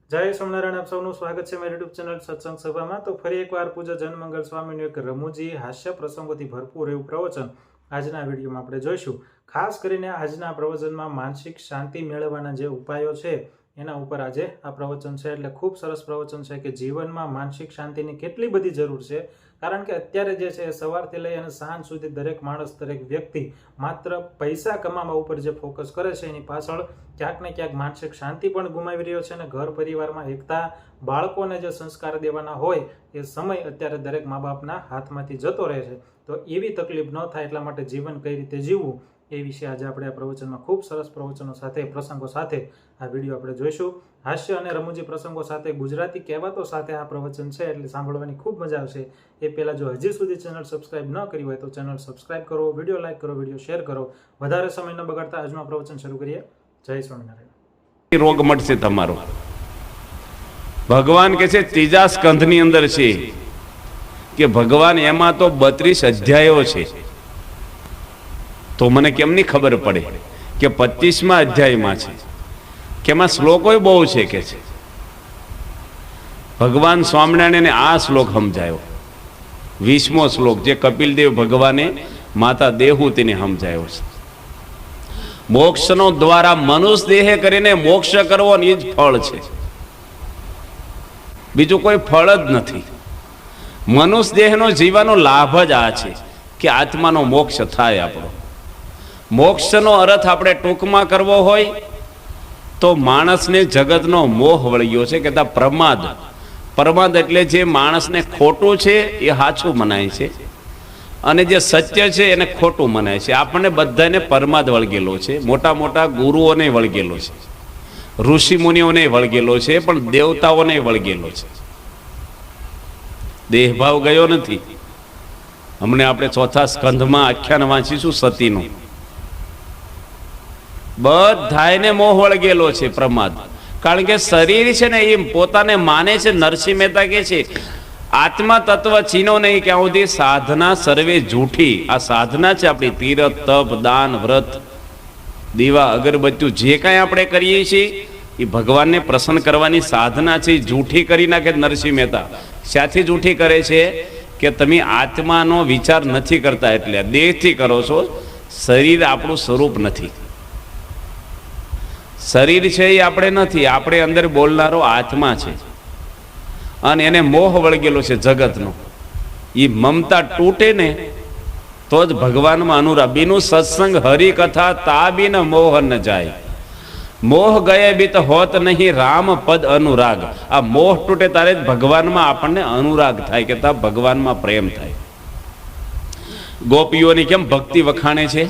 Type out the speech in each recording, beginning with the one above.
જય સ્વામિનારાયણ, આપ સૌનું સ્વાગત છે મારી યુટ્યુબ ચેનલ સત્સંગ સભામાં। તો ફરી એકવાર પૂજ્ય જનમંગલ સ્વામીનું એક રમૂજી હાસ્ય પ્રસંગોથી ભરપૂર એવું પ્રવચન આજના વિડીયોમાં આપણે જોઈશું। ખાસ કરીને આજના પ્રવચનમાં માનસિક શાંતિ મેળવવાના જે ઉપાયો છે એના ઉપર આજે આ પ્રવચન છે। એટલે ખૂબ સરસ પ્રવચન છે કે જીવનમાં માનસિક શાંતિની કેટલી બધી જરૂર છે, કારણ કે અત્યારે જે છે સવારથી લઈ અને સાંજ સુધી દરેક માણસ, દરેક વ્યક્તિ માત્ર પૈસા કમાવા ઉપર જે ફોકસ કરે છે એની પાછળ ક્યાંક ને ક્યાંક માનસિક શાંતિ પણ ગુમાવી રહ્યો છે અને ઘર પરિવારમાં એકતા, બાળકોને જે સંસ્કાર દેવાના હોય એ સમય અત્યારે દરેક મા બાપના હાથમાંથી જતો રહે છે। તો એવી તકલીફ ન થાય એટલા માટે જીવન કઈ રીતે જીવવું એ વિશે આજે આપણે આ પ્રવચનમાં ખૂબ સરસ પ્રવચનો સાથે, પ્રસંગો સાથે આ વિડીયો આપણે જોઈશું। હાસ્ય અને રમૂજી પ્રસંગો સાથે, ગુજરાતી કહેવાતો સાથે આ પ્રવચન છે એટલે સાંભળવાની ખૂબ મજા આવશે। એ પહેલાં જો હજી સુધી ચેનલ સબસ્ક્રાઇબ ન કરી હોય તો ચેનલ સબસ્ક્રાઇબ કરો, વિડીયો લાઇક કરો, વિડીયો શેર કરો। વધારે સમય ન બગાડતા આજનું આ પ્રવચન શરૂ કરીએ। જય સ્વામિનારાયણ। રોગ મટશે તમારો। ભગવાન કે છે ત્રીજા સ્કંધની અંદર છે કે ભગવાન એમાં તો 32 અધ્યાયો છે, તો મને કેમની ખબર પડે કે 25મા અધ્યાયમાં છે કે એમાં શ્લોકો બહુ છે કે છે। ભગવાન સ્વામિનારાયણને આ શ્લોક સમજાયો, 20મો શ્લોક, જે કપિલદેવ ભગવાને માતા દેહૂતીને સમજાયો છે। મોક્ષનો દ્વારા મનુષ્ય દેહે કરીને મોક્ષ કરવો ને એ જ ફળ છે, બીજું કોઈ ફળ જ નથી। મનુષ્ય દેહનો જીવવાનો લાભ જ આ છે કે આત્માનો મોક્ષ થાય આપણો। મોક્ષનો અર્થ આપણે ટૂંકમાં કરવો હોય તો માણસને જગતનો મોહ વળગ્યો છે, કહેતા પ્રમાદ। પ્રમાદ એટલે જે માણસને ખોટું છે એ સાચું મનાય છે અને જે સત્ય છે એને ખોટું મનાય છે। આપણને બધાને પરમાદ વળગેલો છે, મોટા મોટા ગુરુઓને વળગેલો છે, ઋષિ મુનિઓને વળગેલો છે, પણ દેવતાઓને વળગેલો છે। દેહભાવ ગયો નથી। હમણાં આપણે 4થા સ્કંધમાં આખ્યાન વાંચીશું સતીનું। બધાને મોહ વળગેલો છે પ્રમાદ, કારણ કે શરીર છે ને એ પોતાને માને છે। નરસિંહ મહેતા કહે છે આત્મા તત્વ ચીનો નહીં ક્યાં સુધી સાધના સર્વે જૂઠી। આ સાધના છે આપણી, તીરથ, તપ, દાન, વ્રત, દીવા, અગરબત્તી જે કાંઈ આપણે કરીએ છીએ એ ભગવાનને પ્રસન્ન કરવાની સાધના છે, જૂઠી કરી નાખે નરસિંહ મહેતા। શાથી જૂઠી કરે છે કે તમે આત્માનો વિચાર નથી કરતા, એટલે દેહથી કરો છો, શરીર આપણું સ્વરૂપ નથી। શરીર છે એ આપણે નથી, આપણે અંદર બોલનારો આત્મા છે અને એને મોહ વળગેલો છે જગતનો। એ મમતા તૂટે ને તો જ ભગવાનમાં અનુરાગ। બીનું સત્સંગ હરિકથા તા બીન મોહ ન જાય। મોહ ગયે બી તો હોત નહીં રામ પદ અનુરાગ। આ મોહ તૂટે તારે જ ભગવાનમાં આપણને અનુરાગ થાય, કે તા ભગવાનમાં પ્રેમ થાય। ગોપીઓની કેમ ભક્તિ વખાણે છે,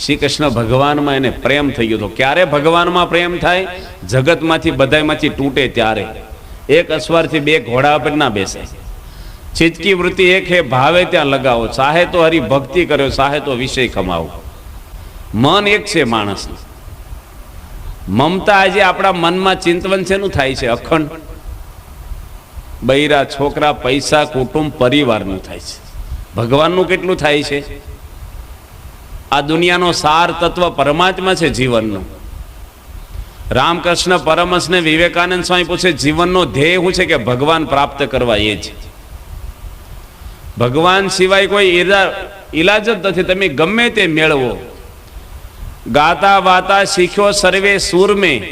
શ્રી કૃષ્ણ ભગવાનમાં એને પ્રેમ થઈ ગયો હતો। ક્યારે ભગવાનમાં પ્રેમ થાય? જગતમાંથી બધામાંથી તૂટે ત્યારે। એક અસવારથી 2 ઘોડા પર ના બેસે। ચિત્કી વૃત્તિ એક હે, ભાવે ત્યાં લગાવો। ચાહે તો હરી ભક્તિ કર્યો, ચાહે તો વિષય કમાવો। મન એક છે માણસનું। મમતા આજે આપણા મનમાં ચિંતવન શેનું થાય છે? અખંડ બૈરા, છોકરા, પૈસા, કુટુંબ, પરિવારનું થાય છે। ભગવાનનું કેટલું થાય છે? આ દુનિયાનો સાર તત્વ પરમાત્મા છે જીવનનું। રામકૃષ્ણ પરમહંસને વિવેકાનંદ સ્વામી પૂછે જીવનનો ધ્યેય શું છે? કે ભગવાન પ્રાપ્ત કરવા એ જ। ભગવાન સિવાય કોઈ ઈલાજ જ નથી। તમે ગમે તે મેળવો। ગાતા વાતા શીખ્યો સર્વે સુર મેં,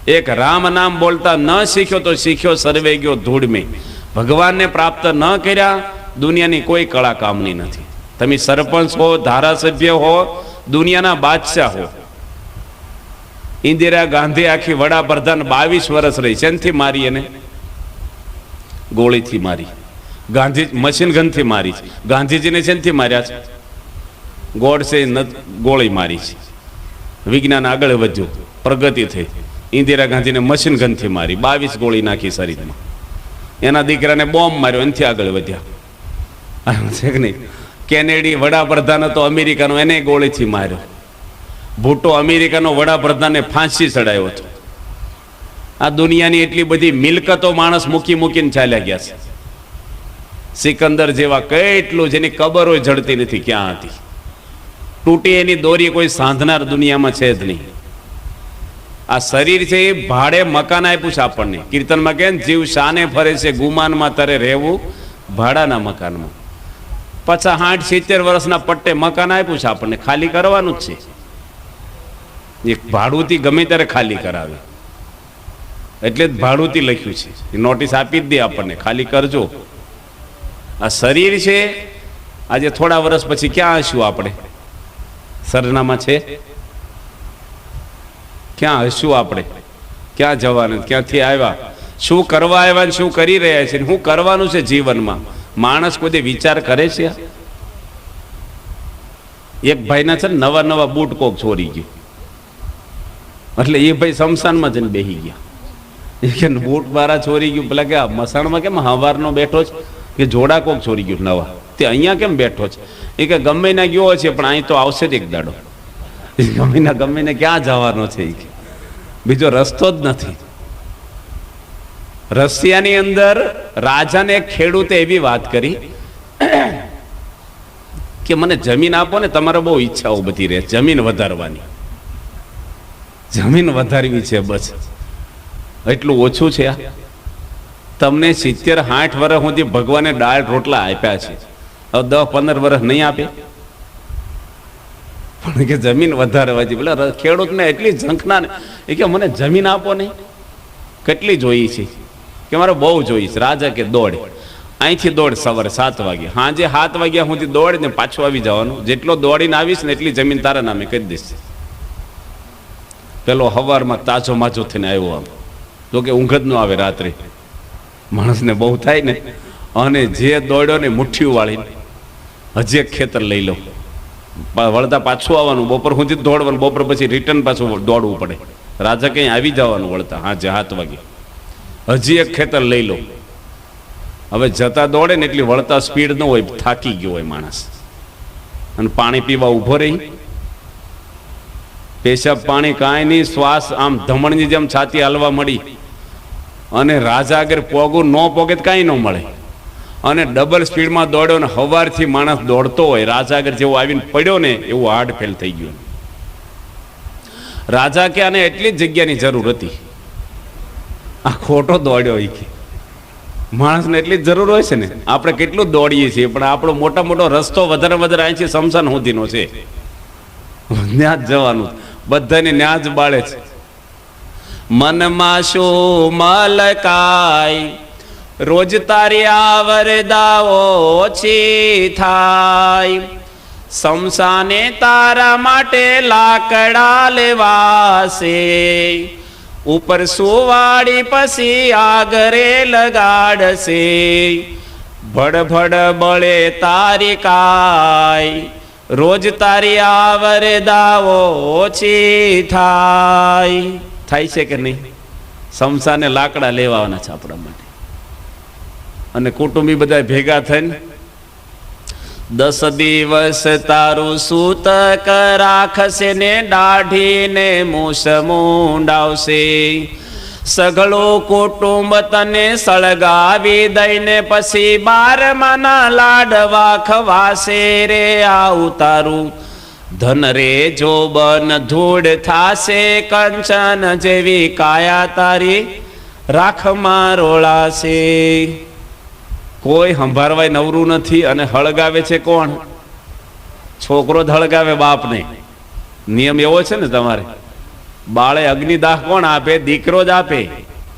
એક રામ નામ બોલતા ન શીખ્યો તો શીખ્યો સર્વે ગયો ધૂળ મેં। ભગવાનને પ્રાપ્ત ન કર્યા દુનિયાની કોઈ કળા કામની નથી। તમે સરપંચ હો, ધારાસભ્ય હો, દુનિયાના બાદશાહ હો। ઇન્દિરા ગાંધી આખી વડાપ્રધાન 22 વર્ષ રહી, શેનથી મારી? એને ગોળીથી મારી। ગાંધી મશીન ગનથી મારી છે। ગાંધીજીને શેનથી માર્યા છે? ગોડસે ગોળી મારી છે। વિજ્ઞાન આગળ વધ્યું, પ્રગતિ થઈ, ઇન્દિરા ગાંધીને મશીન ગનથી મારી, 22 ગોળી નાખી શરીરમાં। એના દીકરાને બોમ્બ માર્યો, એનાથી આગળ વધ્યા છે કે નહીં? કેનેડી વડાપ્રધાન હતો અમેરિકાનો, એને ગોળીથી માર્યો। ભુટ્ટો અમેરિકાનો વડાપ્રધાનને ફાંસી ચડાયો હતો। આ દુનિયાની એટલી બધી મિલકતો માણસ મૂકી મૂકીને ચાલ્યા ગયા છે। સિકંદર જેવા કેટલું, જેની કબરો જડતી નથી, ક્યાં હતી? તૂટી એની દોરી કોઈ સાંધનાર દુનિયામાં છે જ નહીં। આ શરીર છે એ ભાડે મકાન આપ્યું છે આપણને. કીર્તનમાં કહે ને, જીવ શાને ફરે છે ગુમાનમાં તારે રહેવું ભાડાના મકાનમાં. 50, 60, 70 વર્ષના પટ્ટે મકાન આપ્યું છે આપણને, ખાલી કરવાનું જ છે. એક ભાડુંથી ગમે ત્યારે ખાલી કરાવે, એટલે જ ભાડુંથી લખ્યું છે. એ નોટિસ આપી જ દે આપણને, ખાલી કરજો. આ શરીર છે, આજે થોડા વર્ષ પછી ક્યાં હશું આપણે? સરનામા છે? ક્યાં હશું આપણે? ક્યાં જવાનું? ક્યાંથી આવ્યા? શું કરવા આવ્યા ને શું કરી રહ્યા છે? શું કરવાનું છે જીવનમાં? માણસ કોઈ વિચાર કરે છે? એક ભાઈના છે ને નવા નવા બૂટ કોક ચોરી ગયું, એટલે એ ભાઈ શમશાનમાં જઈને બેસી ગયા. એ કે બૂટ મારા ચોરી ગયું. પેલા કે આ મસાણમાં કેમ હવારનો બેઠો છે? કે જોડા કોક ચોરી ગયું નવા, તે અહીંયા કેમ બેઠો છે? એ કે ગમે ના ગયો છે, પણ અહીં તો આવશે જ એક દાડો. ગમે ને ક્યાં જવાનો છે? એ બીજો રસ્તો જ નથી. રશિયાની અંદર રાજાને એક ખેડૂતે એવી વાત કરી કે મને જમીન આપો ને, તમારે બહુ ઈચ્છાઓ બધી રહે જમીન વધારવાની, જમીન વધારવી છે, બસ એટલું ઓછું છે. તમને 70-60 વર્ષ સુધી ભગવાને દાળ રોટલા આપ્યા છે, હવે 10-15 વર્ષ નહીં આપે? પણ કે જમીન વધારવાથી પેલા ખેડૂતને એટલી ઝંખના ને, એ કે મને જમીન આપો નહીં. કેટલી જોઈ છે? કે મારે બહુ જોઈ છે. રાજા કે દોડ, અહીંથી દોડ સવારે 7 વાગે, સાંજે 7 વાગ્યા સુધી દોડ ને પાછું આવી જવાનું. જેટલો દોડીને આવીશ ને એટલી જમીન તારા નામે કરી દઈશ. પેલો હવારમાં તાજો માજો થઈને આવ્યો, આમ તો કે ઊંઘ જ ન આવે રાત્રે, માણસને બહુ થાય ને. અને જે દોડ્યો ને મુઠ્ઠીઓ વાળીને હજી એક ખેતર લઈ લો, વળતા પાછું આવવાનું, બપોર સુધી દોડવાનું, બપોર પછી રિટર્ન પાછું દોડવું પડે. રાજા કંઈ આવી જવાનું વળતા હાજે 7 વાગે, હજી એક ખેતર લઈ લો. હવે જતા દોડે ને એટલી વળતા સ્પીડ ન હોય, થાકી ગયો હોય માણસ. અને પાણી પીવા ઊભો રહી, પેશાબ પાણી કાંઈ નહીં, શ્વાસ આમ ધમણની જેમ છાતી હાલવા મળી. અને રાજા આગળ પોગું ન પોગે તો કાંઈ ન મળે. અને ડબલ સ્પીડમાં દોડ્યો ને હવારથી માણસ દોડતો હોય, રાજા આગળ જેવો આવીને પડ્યો ને એવું હાર્ટ ફેલ થઈ ગયું. રાજા કે આને એટલી જ જગ્યાની જરૂર હતી, આ ખોટો દોડ્યો. એ કે માણસને એટલી જ જરૂર હોય છે ને. આપણે કેટલું દોડીએ છીએ, પણ આપણો મોટા મોટો રસ્તો વધારે અહીંથી શમશાન સુધીનો છે, ત્યાં જ જવાનું. બધાને ન્યા જ બાળે છે. મનમાં શું મલકાય, રોજ તારી આવરદાઓ ઓછી થાય. શમશાને તારા માટે લાકડા લેવાશે, ઉપર સુવાડી પછી આગરે લગાડશે. ભડભડ બળે તારી કાય, રોજ તારી આવરદાઓ ઓછી થાય. થાય છે કે નહીં? શમશાને લાકડા લેવાના છે આપણા માટે. અને કુટુંબી બધા ભેગા થઈને 10 દિવસ તારું સૂતક રાખશે ને, દાઢીને મૂછ મુંડાવશે. સઘળું કુટુંબ તને સળગાવી દઈને પછી 12માના લાડવા ખવાશે રે. આવું તારું ધન રે જોબન ધૂળ થાશે, કંચન જેવી કાયા તારી રાખમાં રોળાશે. કોઈ સંભાળવાય નવરું નથી. અને હળગાવે છે કોણ? છોકરો જ હળગાવે બાપને. નિયમ એવો છે ને તમારે, બાળે અગ્નિદાહ કોણ આપે? દીકરો જ આપે,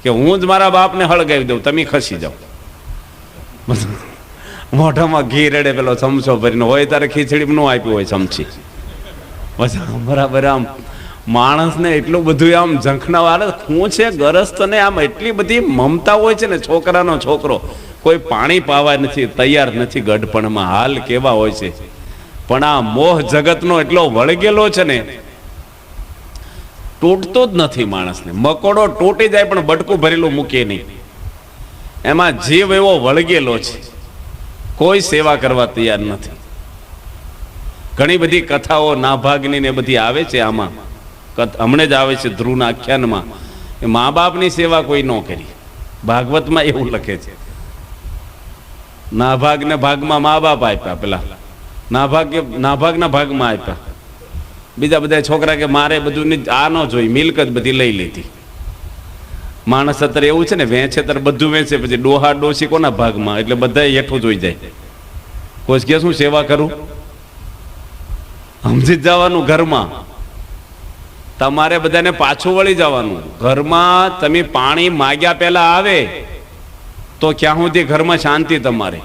કે હું જ મારા બાપને હળગાવી દઉં, તમે ખસી જાઓ. મોઢામાં ઘી રેડે પેલો ચમચો ભરીને હોય, તારે ખીચડી ન આપ્યું હોય ચમચી. બરાબર. આમ માણસને એટલું બધું આમ ઝંખના વાળે શું છે ગરસ્તને, આમ એટલી બધી મમતા હોય છે ને. છોકરાનો છોકરો કોઈ પાણી પાવા નથી તૈયાર નથી ગઢપણમાં, હાલ કેવા હોય છે. પણ આ મોહ જગતનો એટલો વળગેલો છે ને, તૂટતો જ નથી માણસને. મકોડો તૂટી જાય પણ બટકું ભરેલું મૂકે નહીં. એમાં જીવ એવો વળગેલો છે, કોઈ સેવા કરવા તૈયાર નથી. ઘણી બધી કથાઓ નાભાગની ને બધી આવે છે આમાં, હમણે જ આવે છે ધ્રુવના આખ્યાનમાં. મા બાપની સેવા કોઈ ન કરી. ભાગવતમાં એવું લખે છે, નાભાગને ભાગમાં મા બાપ આપ્યા, પેલા નાભાગના ભાગમાં આપ્યા. બીજા બધા છોકરા કે મારે બધું આ ન જોઈ, મિલકત બધી લઈ લીધી. માણસ અત્યારે એવું છે ને, વેચે ત્યારે બધું વેચે, પછી ડોહા ડોસી કોના ભાગમાં, એટલે બધા હેઠું જોઈ જાય. કોઈ કે શું સેવા કરું, સમજી જ જવાનું. ઘરમાં તમારે બધાને પાછું વળી જવાનું. ઘરમાં તમે પાણી માગ્યા પહેલા આવે તો ક્યાં સુધી ઘરમાં શાંતિ તમારે.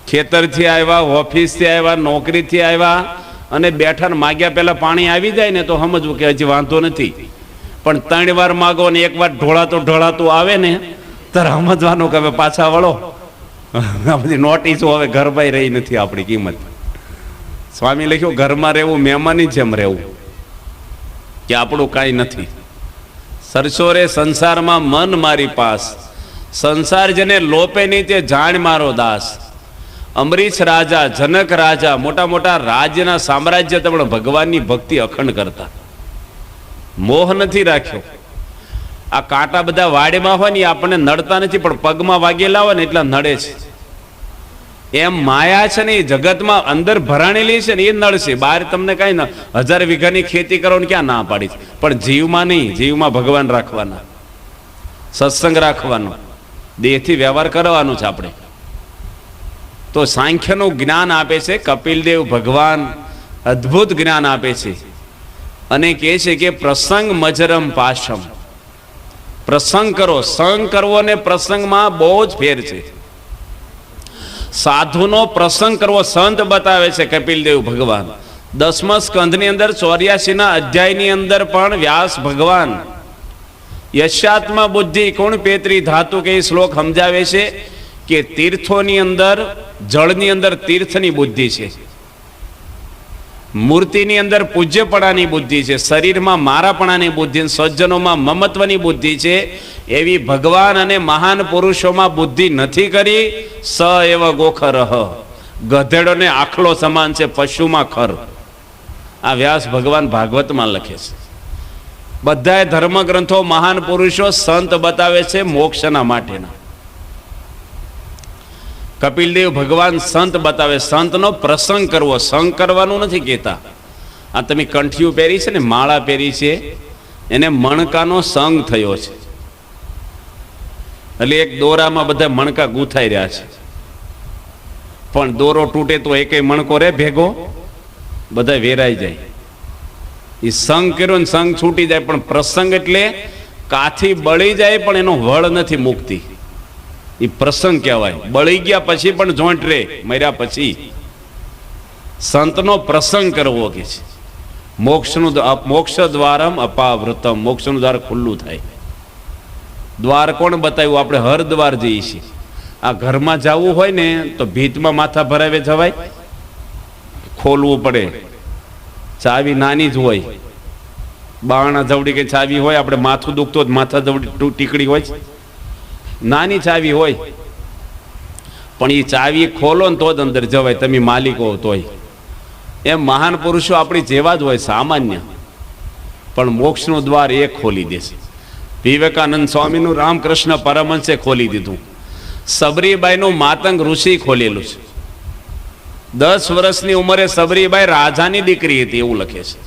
ખેતરથી આવ્યા, ઓફિસથી આવ્યા, નોકરીથી આવ્યા અને બેઠા ને માગ્યા પહેલા પાણી આવી જાય ને તો સમજવું કે હજી વાંધો નથી. પણ 3 વાર માગો ને 1 વાર ઢોળાતું આવે ને ત્યારે સમજવાનું કે હવે પાછા વળો. આ બધી નોટિસો હવે ઘરમાં રહી નથી આપણી કિંમત. સ્વામી લખ્યું ઘરમાં રહેવું મહેમાની જેમ રહેવું, કે આપણું કાંઈ નથી. સરસો રે સંસારમાં મન મારી પાસ, સંસાર જેને લોપે નહીં તે જાણ મારો દાસ. અમરીશ રાજા, જનક રાજા, મોટા મોટા રાજ્યના સામ્રાજ્ય પણ ભગવાનની ભક્તિ અખંડ કરતા, મોહ નથી રાખ્યો. આ કાંટા બધા વાડેમાં હોય ને આપણને નડતા નથી, પણ પગમાં વાગેલા હોય ને એટલા નડે છે. એમ માયા છે ને એ જગતમાં અંદર ભરાણેલી છે ને એ નડશે. બહાર તમને કઈ ના 1000 વીઘાની ખેતી કરો ને ક્યાં ના પાડી, પણ જીવમાં નહીં. જીવમાં ભગવાન રાખવાના, સત્સંગ રાખવાનો, દેહથી વ્યવહાર કરવાનો છે આપણે. તો સાંખ્યનું જ્ઞાન આપે છે કપિલદેવ ભગવાન, અદ્ભુત જ્ઞાન આપે છે અને કહે છે કે પ્રસંગ મજરમ પાશમ. પ્રસંગ કરો, સંગ કરવો ને પ્રસંગમાં બહુ જ ફેર છે. સાધુનો પ્રસંગ કરવો સંત બતાવે છે કપિલદેવ ભગવાન. 10મા સ્કંધની અંદર 84ના અધ્યાયની અંદર પણ વ્યાસ ભગવાન યશાત્મા બુદ્ધિ કોણ પેત્રી ધાતુ કે શ્લોક સમજાવે છે કે તીર્થોની અંદર, જળની અંદર તીર્થની બુદ્ધિ છે, મૂર્તિની અંદર પૂજ્યપણાની બુદ્ધિ છે, શરીરમાં મારાપણાની બુદ્ધિ, સજ્જનોમાં મમત્વની બુદ્ધિ છે. એવી ભગવાન અને મહાન પુરુષોમાં બુદ્ધિ નથી કરી. સ એવ ગોખર, ગધેડો ને આખલો સમાન છે, પશુમાં ખર. આ વ્યાસ ભગવાન ભાગવતમાં લખે છે. બધાય ધર્મગ્રંથો મહાન પુરુષો સંત બતાવે છે મોક્ષના માટેના. કપિલદેવ ભગવાન સંત બતાવે. સંતનો પ્રસંગ કરવો, સંગ કરવાનું નથી કહેતા. આ તમે કંઠિયું પહેરી છે ને, માળા પહેરી છે, એને મણકાનો સંગ થયો છે. એટલે એક દોરામાં બધા મણકા ગૂંથાઈ રહ્યા છે, પણ દોરો તૂટે તો એકેય મણકો રે ભેગો, બધા વેરાઈ જાય. એ સંગ કર્યો ને સંગ છૂટી જાય. પણ પ્રસંગ એટલે કાથી બળી જાય પણ એનો વળ નથી મુકતી, એ પ્રસંગ કહેવાય. બળી ગયા પછી પણ જોઈન્ટ રે, મર્યા પછી. સંતનો પ્રસંગ કરવો કે છે. મોક્ષ દ્વારમ અપાવૃતમ, મોક્ષનું દ્વાર ખુલ્લું થાય. દ્વાર કોણ બતાવ્યું? આપણે હરદ્વાર જઈએ છીએ. આ ઘરમાં જવું હોય ને તો ભીતમાં માથા ભરાવે જવાય, ખોલવું પડે. ચાવી નાની જ હોય, બારણા જવડી કે ચાવી હોય, આપણે માથું દુખતો માથા જવડી ટીકડી હોય, નાની ચાવી હોય, પણ એ ચાવી ખોલો ને તો જ અંદર જવાય, તમે માલિકો તોય. એમ મહાન પુરુષો આપણી જેવા જ હોય, સામાન્ય, પણ મોક્ષનું દ્વાર એ ખોલી દેશે. વિવેકાનંદ સ્વામીનું રામકૃષ્ણ પરમહંસે ખોલી દીધું. સબરીબાઈનું માતંગ ઋષિ ખોલેલું છે. 10 વર્ષની ઉંમરે સબરીબાઈ રાજાની દીકરી હતી એવું લખે છે.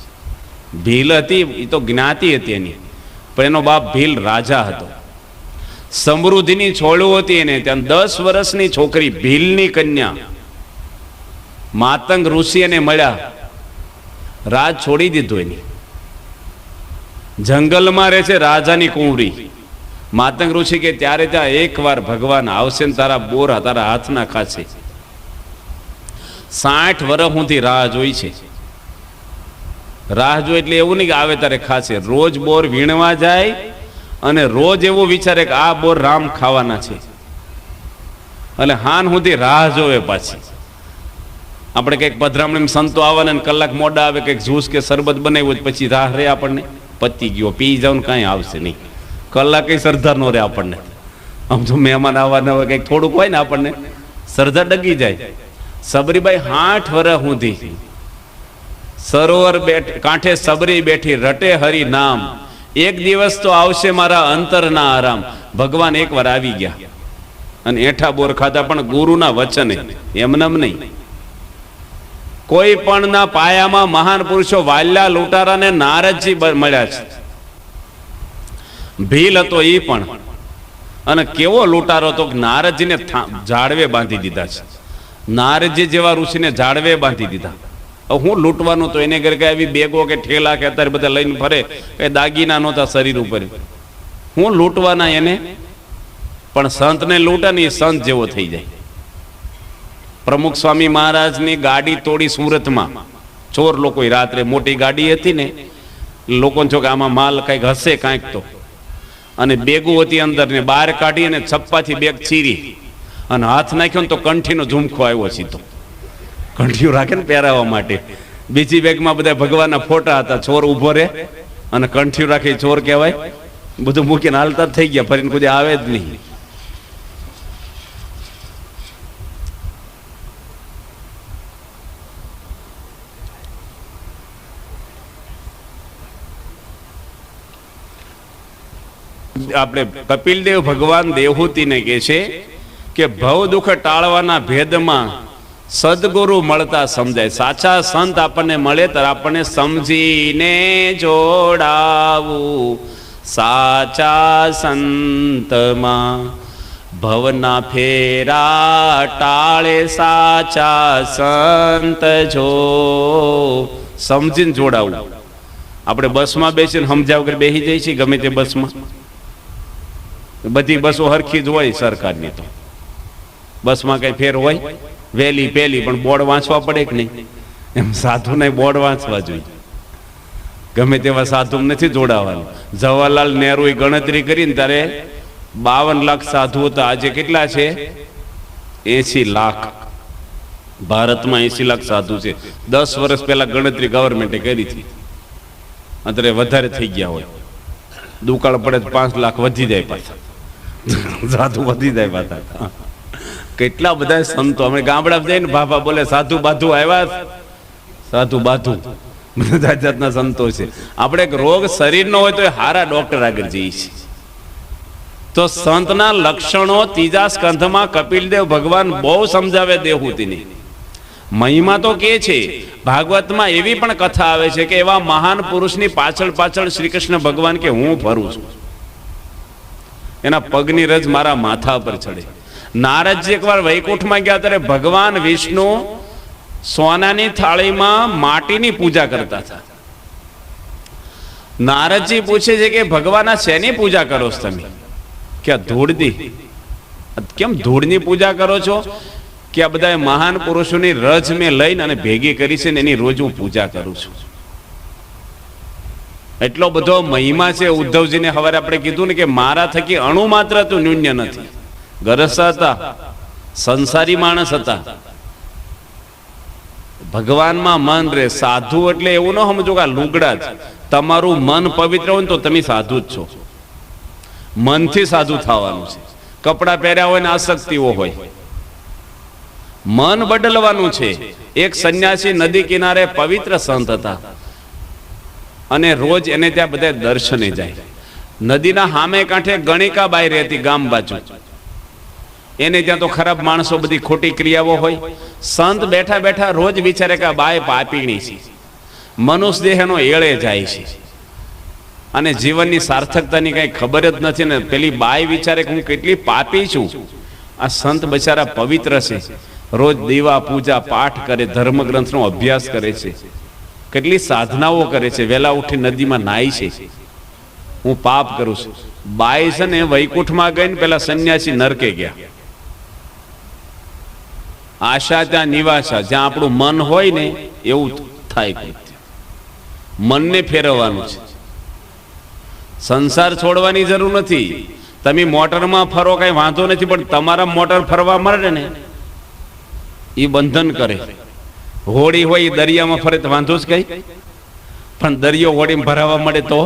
ભીલ હતી, એ તો જ્ઞાતિ હતી એની, પણ એનો બાપ ભીલ રાજા હતો. સમૃદ્ધિની છોડું હતી એને. ત્યાં 10 વર્ષની છોકરી, ભીલની કન્યા, માતંગ ઋષિ એને મળ્યા. રાજ છોડી દીધું એની, જંગલમાં રહે છે રાજાની કુંવરી. માતંગ ઋષિ કે ત્યારે ત્યાં એકવાર ભગવાન આવશે ને તારા બોર તારા હાથના ખાશે. 60 વર્ષ સુધી રાહ જોઈ છે. રાહ જોઈ એટલે એવું નહીં કે આવે તારે ખાશે. રોજ બોર વીણવા જાય અને રોજ એવું વિચારે કે આ બોર રામ ખાવાના છે, એટલે હાન સુધી રાહ જોવે. પાછી આપણે કંઈક પધરામણી સંતો આવવાના ને કલાક મોડા આવે, કંઈક જ્યુસ કે શરબત બનાવ્યું પછી રાહ રહે આપણને, પતી ગયો પી જાવ કાંઈ આવશે નહીં. કલાક સરદાર નો રહે આપણને. આમ જો મહેમાન આવવાના હોય કંઈક થોડુંક હોય ને આપણને સરદાર ડગી જાય. સબરીબાઈ 60 વર્ષ સુધી સરોવર કાંઠે સબરી બેઠી, રટે હરિ નામ. એક દિવસ તો આવશે મારા અંતરના આરામ. ભગવાન એકવાર આવી ગયા અને એઠા બોર ખાધા, પણ ગુરુના વચને, એમનેમ નહીં. કોઈ પણના પાયામાં મહાન પુરુષો વાલ્યા લૂંટારાને નારદજી મળ્યા છે. ભીલ હતો એ પણ, અને કેવો લૂંટારો હતો કે નારદજીને ઝાડવે બાંધી દીધા છે. નારદજી જેવા ઋષિને ઝાડવે બાંધી દીધા. હું લૂંટવાનું તો એને ઘરે આવી બેગો કે ઠેલા કે અત્યારે બધા લઈને ફરે, કઈ દાગીના નહોતા શરીર ઉપર, હું લૂંટવાના એને. પણ સંતને લૂંટે ને એ સંત જેવો થઈ જાય. પ્રમુખ સ્વામી મહારાજની ગાડી તોડી સુરતમાં ચોર લોકો, રાત્રે મોટી ગાડી હતી ને, લોકોને જો કે આમાં માલ કઈક હશે કાંઈક તો, અને બેગું હતી અંદર ને બહાર કાઢી અને છપ્પાથી બેગ ચીરી અને હાથ નાખ્યો ને તો કંઠીનો ઝુમખો આવ્યો સીધો. કંઠીઓ રાખે ને પહેરાવવા માટે. બીજી બેગમાં બધા ભગવાનના ફોટા હતા. ચોર ઉભો રહે અને કંઠીઓ રાખી ચોર કહેવાય. બધું મૂકીને હાલતા જ થઈ ગયા, ફરીને કોઈ આવે જ નહીં. આપણે કપિલદેવ ભગવાન દેવહૂતિને કહે છે કે ભવ દુઃખ ટાળવાના ભેદમાં સદગુરુ મળતા સમજાય. સાચા સંત આપણને મળે ત્યારે આપણને સમજીને જોડાવું. સાચા સંતમાં ભવના ફેરા ટાળે સાચા સંત જો. સમજીને જોડાવું. આપણે બસમાં બેસીને સમજાવ વગર બેસી જઈએ છીએ ગમે તે બસમાં. બધી બસો હરખી જ હોય સરકારની, તો બસમાં કઈ ફેર હોય? વહેલી પહેલી પણ બોર્ડ વાંચવા પડે કે નહીં? એમ સાધુને બોર્ડ વાંચવા જોઈએ. ગમે તેવા સાધુ નથી જોડાવાનું. જવાહરલાલ નહેરુએ ગણતરી કરીને ત્યારે 52 લાખ સાધુ હતા. આજે કેટલા છે? 80 લાખ. ભારતમાં 80 લાખ સાધુ છે. 10 વર્ષ પહેલા ગણતરી ગવર્મેન્ટે કરી હતી. અત્યારે વધારે થઈ ગયા હોય. દુકાળ પડે તો 5 લાખ વધી જાય પાછા. સાધુ વધી જાય પાછા. કેટલા બધા સંતો અમે ગામડામાં જઈને બાપા બોલે સાધુ બાધુ આવ્યા, સાધુ બાધુ બધા જાતના સંતો છે. આપણે એક રોગ શરીરનો હોય તો એ હારા ડોક્ટર આગળ જઈએ છીએ. તો સંતના લક્ષણો 3જા સ્કંધમાં કપિલદેવ ભગવાન બહુ સમજાવે દેવહૂતિની. મહિમા તો કે છે, ભાગવતમાં એવી પણ કથા આવે છે કે એવા મહાન પુરુષની પાછળ પાછળ શ્રી કૃષ્ણ ભગવાન કે હું ફરું છું, એના પગની રજ મારા માથા પર ચડે. નારદજી એકવાર વૈકુંઠમાં ગયા ત્યારે ભગવાન વિષ્ણુ સોનાની થાળીમાં માટીની પૂજા કરતા હતા. નારદજી પૂછે છે કે ભગવાન આ શેની પૂજા કરો છો તમે? કે આ ધૂળની. કેમ ધૂળની પૂજા કરો છો? કે આ બધા મહાન પુરુષોની રજ મેં લઈને અને ભેગી કરી છે ને એની રોજ હું પૂજા કરું છું. એટલો બધો મહિમા છે. ઉદ્ધવજીને સવારે આપણે કીધું ને કે મારા થકી અણુ માત્ર તું ન્યૂન્ય નથી. ગરસ હતા, સંસારી માણસ હતા. ભગવાનમાં મન રે. સાધુ એટલે એવું ન સમજો કે આ લુગડા જ. તમારું મન પવિત્ર હોય ને તો તમે સાધુ જ છો. મનથી સાધુ થવાનું છે. કપડા પહેર્યા હોય ને આસક્તિઓ હોય, મન બદલવાનું છે. એક સંન્યાસી નદી કિનારે પવિત્ર સંત હતા અને રોજ એને ત્યાં બધા દર્શને જાય. નદીના સામે કાંઠે ગણિકા બાઈ રહેતી ગામ બાજુ. એને ત્યાં તો ખરાબ માણસો, બધી ખોટી ક્રિયાઓ હોય. સંત બેઠા બેઠા રોજ વિચારે કે આ બાઈ પાપીણી છે, મનુષ્ય દેહ એનો એળે જાય છે અને જીવનની સાર્થકતાની કઈ ખબર જ નથી. ને પેલી બાઈ વિચારે કે હું કેટલી પાપી છું. આ સંત બચારા પવિત્ર છે, રોજ દીવા પૂજા પાઠ કરે, ધર્મગ્રંથનો અભ્યાસ કરે છે, કેટલી સાધનાઓ કરે છે, વહેલા ઉઠી નદીમાં નાય છે. હું પાપ કરું છું. બાઈ છે ને વૈકુંઠમાં ગઈ ને પેલા સંન્યાસી નરકે ગયા. આશા ત્યાં નિવાસા. જ્યાં આપણું મન હોય ને એવું થાય. મનને ફેરવવાનું છે. સંસાર છોડવાની જરૂર નથી. તમે મોટરમાં ફરો કઈ વાંધો નથી, પણ તમારા મોટર ફરવા મળે ને એ બંધન કરે. હોડી હોય દરિયામાં ફરે તો વાંધો જ કઈ, પણ દરિયો હોડીમાં ભરાવા મળે તો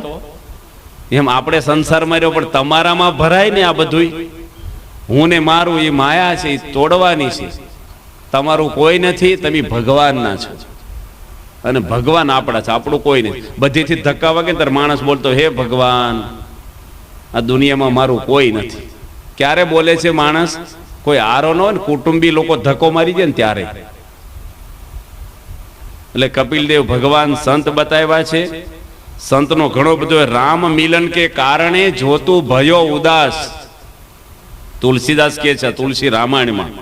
એમ આપણે સંસારમાં રહ્યો પણ તમારામાં ભરાય ને આ બધું. હું ને મારું એ માયા છે, એ તોડવાની છે. તમારું કોઈ નથી, તમે ભગવાનના છો અને ભગવાન આપણા છે, આપણું કોઈ નથી. બધીથી ધક્કા વાગે ત્યારે માણસ બોલતો હે ભગવાન, આ દુનિયામાં મારું કોઈ નથી. ક્યારે બોલે છે માણસ? કોઈ આરો ન હોય ને, કુટુંબી લોકો ધક્કો મારી જાય ને ત્યારે. એટલે કપિલદેવ ભગવાન સંત બતાવ્યા છે. સંતનો ઘણો બધો રામ મિલન કે કારણે જોતું ભયો ઉદાસ. તુલસીદાસ કે છે તુલસી રામાયણમાં,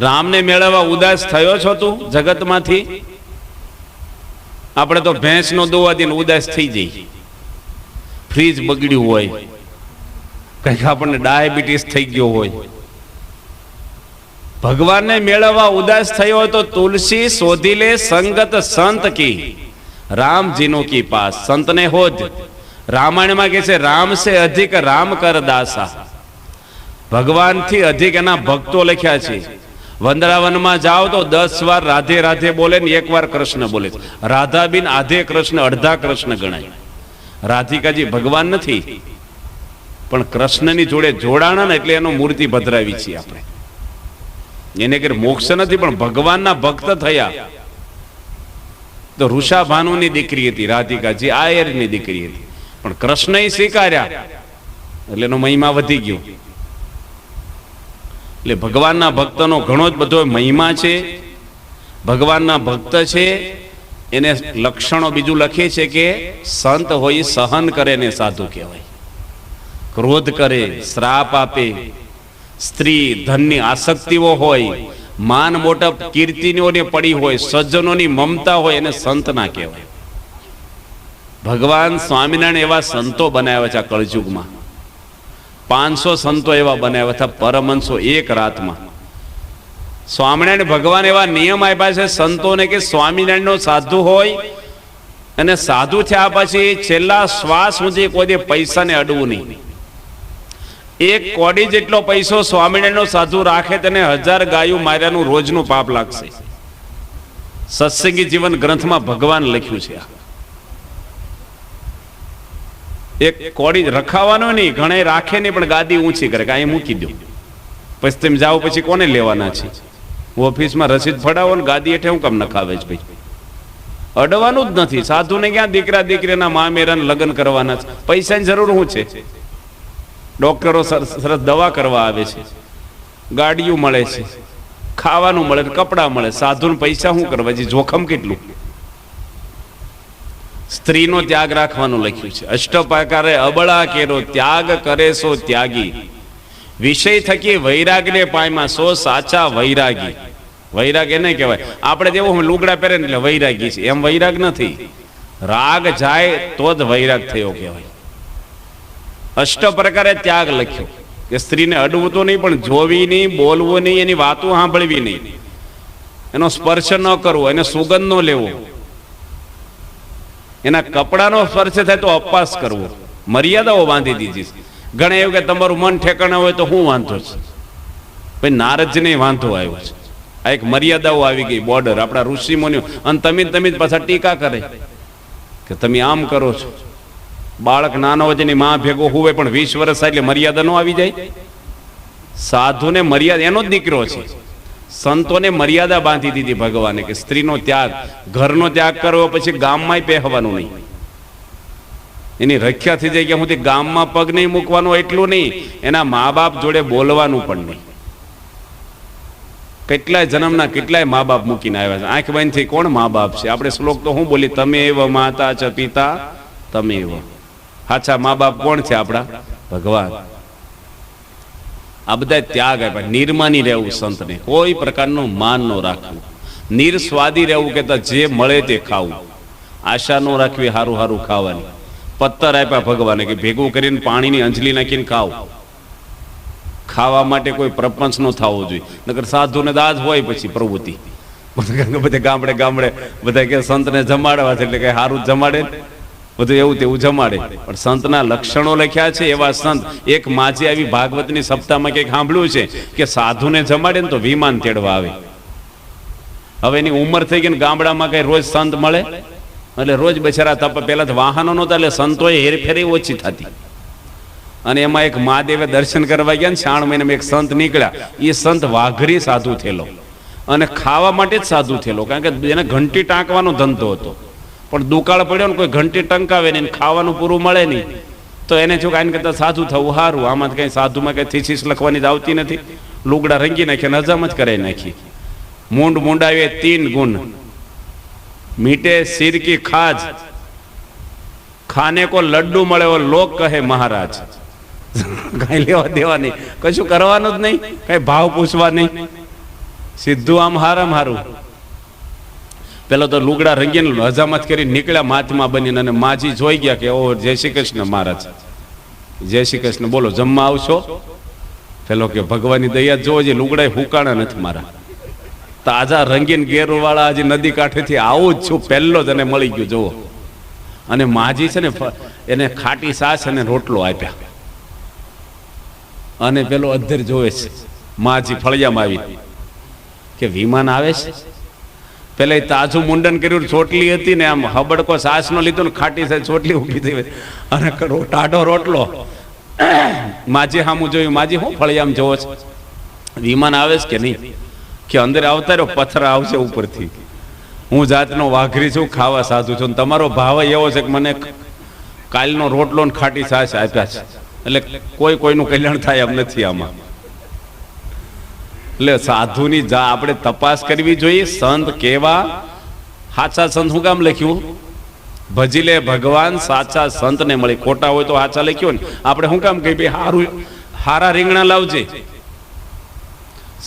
રામને મેળવવા ઉદાસ થયો છો તું જગતમાંથી? આપણે તો ભેંસનો દોવા દઈને ઉદાસ થઈ જઈએ. ફ્રીજ બગડ્યું હોય, કંઈક આપણને ડાયાબિટીસ થઈ ગયો હોય, ભગવાનને મેળવવા ઉદાસ થયો હોય તો તુલસી શોધી લે સંગત સંત કી, રામજીનો કી પાસ. સંતને હોજ. રામાયણમાં કે છે રામ સે અધિક રામ કર દાસા. ભગવાનથી અધિક એના ભક્તો લખ્યા છે. વંદરાવનમાં જાઓ તો 10 વાર રાધે રાધે બોલે ને 1 વાર કૃષ્ણ બોલે. રાધા બિન આધે કૃષ્ણ, અડધા કૃષ્ણ ગણાય. રાધિકાજી ભગવાન નથી, પણ કૃષ્ણની જોડે જોડાણા ને એટલે એનો મૂર્તિ ભદ્રાવી છીએ આપણે. એને કે મોક્ષ નથી, પણ ભગવાનના ભક્ત થયા. તો ઋષાભાનુની દીકરી હતી રાધિકાજી, આયરની દીકરી હતી, પણ કૃષ્ણએ સ્વીકાર્યા એટલે એનો મહિમા વધી ગયો. એટલે ભગવાનના ભક્તનો ઘણો જ બધો મહિમા છે. ભગવાનના ભક્ત છે એને લક્ષણો બીજું લખે છે કે સંત હોય સહન કરે ને સાધુ કહેવાય. ક્રોધ કરે, શ્રાપ આપે, સ્ત્રી ધનની આસક્તિઓ હોય, માન મોટપ કીર્તિઓને પડી હોય, સજ્જનોની મમતા હોય, એને સંત ના કહેવાય. ભગવાન સ્વામિનારાયણ એવા સંતો બનાવ્યા છે આ કળયુગમાં. 500 સંતો એવા બનાવ્યા હતા, પરમહંસો એક રાતમાં. સ્વામિનારાયણ ભગવાન એવા નિયમ આપ્યા છે સંતોને કે સ્વામિનારાયણનો સાધુ હોય અને સાધુ થયા પછી છેલ્લા શ્વાસ સુધી કોઈ પૈસાને અડવું નહીં. 1 કોડી જેટલો પૈસો સ્વામિનારાયણનો સાધુ રાખે તેને 1000 ગાયું માર્યાનું રોજનું પાપ લાગશે. સત્સંગી જીવન ગ્રંથમાં ભગવાન લખ્યું છે. 1 કોડી રખાવાનો નહીં, ઘણા રાખે નહીં પણ ગાદી ઊંચી કરે કે અહીં મૂકી દો, પછી તમે જાઓ પછી કોને લેવાના છે? ઓફિસમાં રસીદ ફડાવો ને ગાદી હેઠે હું કામ નખાવે છે ભાઈ? અડવાનું જ નથી. સાધુને ક્યાં દીકરા દીકરીના મામેરાને લગ્ન કરવાના છે? પૈસાની જરૂર શું છે? ડોક્ટરો સરસ દવા કરવા આવે છે, ગાડીઓ મળે છે, ખાવાનું મળે, કપડાં મળે. સાધુને પૈસા શું કરવા? જે જોખમ કેટલું. સ્ત્રીનો ત્યાગ રાખવાનું લખ્યું છે. અષ્ટપ્રકારે અબળા કેરો ત્યાગ કરે સો ત્યાગી, વિષય થકી વૈરાગને પાયમાં સો સાચા વૈરાગી. વૈરાગ એને કહેવાય. આપણે જેવું લુગડા પહેરે ને એટલે વૈરાગી છે, એમ વૈરાગ નથી. રાગ જાય તો જ વૈરાગ થયો કહેવાય. અષ્ટ પ્રકારે ત્યાગ લખ્યો કે સ્ત્રીને અડવું તો નહીં, પણ જોવી નહીં, બોલવું નહીં, એની વાતો સાંભળવી નહીં, એનો સ્પર્શ ન કરવો, એને સુગંધ ન લેવો, એના કપડાનો સ્પર્શ થાય તો અપવાસ કરવો. મર્યાદાઓ બાંધી દીધી. ઘણા એવું કે તમારું મન ઠેકાણે હોય તો શું વાંધો છે? ભાઈ નારદજીને વાંધો આવ્યો છે. આ એક મર્યાદાઓ આવી ગઈ, બોર્ડર. આપણા ઋષિ મુનિઓ અને તમે જ પાછા ટીકા કરે કે તમે આમ કરો છો. બાળક નાનો હોય જેની માં ભેગો હોય પણ 20 વર્ષ એટલે મર્યાદા ન આવી જાય? સાધુને મર્યાદા, એનો જ દીકરો છે. સંતોને મર્યાદા બાંધી દીધી ભગવાને કે સ્ત્રીનો ત્યાગ, ઘરનો ત્યાગ કરવો, પછી ગામમાં પહેરવાનું નહીં. એની રખ્યા થઈ જાય કે હું ગામમાં પગ નહીં મૂકવાનો, એટલું નહીં, એના મા બાપ જોડે બોલવાનું પણ નહીં. કેટલાય જન્મના કેટલાય મા બાપ મૂકીને આવ્યા છે. આંખ બંધ થઈ કોણ મા બાપ છે? આપણે શ્લોક તો હું બોલી, તમે એવ માતા ચ પિતા તમે એવ. સાચા મા બાપ કોણ છે? આપણા ભગવાન. આ બધા ત્યાગ આપ્યા. નિર્માની રહેવું સંતને, કોઈ પ્રકારનું માન ન રાખવું, નિર્સ્વાદી રહેવું, કે જે મળે તે ખાવું, આશા ન રાખવી હારું હારું ખાવાની. પત્તર આપ્યા ભગવાને કે ભેગું કરીને પાણીની અંજલી નાખીને ખાવ. ખાવા માટે કોઈ પ્રપંચ ન થવો જોઈએ, નકર સાધુને દાજ હોય પછી પ્રવૃત્તિ. બધે ગામડે ગામડે બધા કે સંતને જમાડવા છે એટલે કઈ સારું જમાડે, બધું એવું તેવું જમાડે. પણ સંતના લક્ષણો લખ્યા છે એવા સંત. એક માજી આવી ભાગવતની સપ્તાહમાં કંઈક સાંભળ્યું છે કે સાધુને જમાડે ને તો વિમાન તેડવા આવે. હવે એની ઉંમર થઈ ગઈ ને ગામડામાં કઈ રોજ સંત મળે એટલે રોજ બચારા તપ. પેલા તો વાહનો નહોતા એટલે સંતોએ હેરફેરી ઓછી થતી. અને એમાં એક મહાદેવે દર્શન કરવા ગયા ને 6 મહિનામાં એક સંત નીકળ્યા. એ સંત વાઘરી સાધુ થયેલો અને ખાવા માટે જ સાધુ થયેલો, કારણ કે એને ઘંટી ટાંકવાનો ધંધો હતો. પણ દુકાળ પડ્યો ને કોઈ ઘંટી ટંકાવે નહીં, ખાવાનું પૂરું મળે નહીં, તો એને જો કાંઈ કરતા સાધુ થવું સારું. આમાં કઈ સાધુમાં કઈ થીસીસ લખવાની જ આવતી નથી. લુગડા રંગી નાખી અને હજામ જ કરાવી નાખી. મૂંડાવે 3 ગુણ, मीठे सिर की खाज खाने को लड्डू મળે ઓ લોક કહે મહારાજ કઈ લેવા દેવા નહીં, કશું કરવાનું જ નહીં, કઈ ભાવ પૂછવા નહીં, સીધું આમ હારામ હારું. પેલો તો લુગડા રંગીને હજામત કરી નીકળ્યા મહાત્મા બનીને, અને માજી જોઈ ગયા કે ઓ જય શ્રી કૃષ્ણ મહારાજ, જય શ્રી કૃષ્ણ, બોલો જમવા આવશો? પેલો કે ભગવાનની દયા જોવો, જે લુગડા હુકાણા નથી મારા, તાજા રંગીન ગેર વાળા આજે નદી કાંઠેથી આવું જ છું, પહેલો જ અને મળી ગયું જોવો. અને માજી છે ને એને ખાટી સાસ અને રોટલો આપ્યા, અને પેલો અધ્ધર જોવે છે, માજી ફળિયામાં આવી કે વિમાન આવે છે. પેલા તાજું મુંડન કર્યું, ચોટલી હતી ને આમ હબડકો સાસ નો લીધો ને ખાટી સાસ ચોટલી ઉભી થઈ અને ટાઢો રોટલો. માજી સામું જોયું, માજી હું ફળિયામાં જોવો છે, વિમાન આવે છે કે નહીં? કે અંદર આવતા રહ્યો, પથ્થર આવશે ઉપરથી, હું જાતનો વાઘરી છું, ખાવા સાધુ છું, તમારો ભાવ એવો છે કે મને કાલનો રોટલો ને ખાટી સાસ આપ્યા છે, એટલે કોઈ કોઈનું કલ્યાણ થાય એમ નથી આમાં. એટલે સાધુની આપણે તપાસ કરવી જોઈએ. સંત કેવા સાચા સંત શું કામ લખ્યું? ભજી લે ભગવાન સાચા સંત ને મળી. ખોટા હોય તો સાચા લખ્યું ને આપણે શું કામ કહી ભાઈ હારું હારા રીંગણા લાવજે,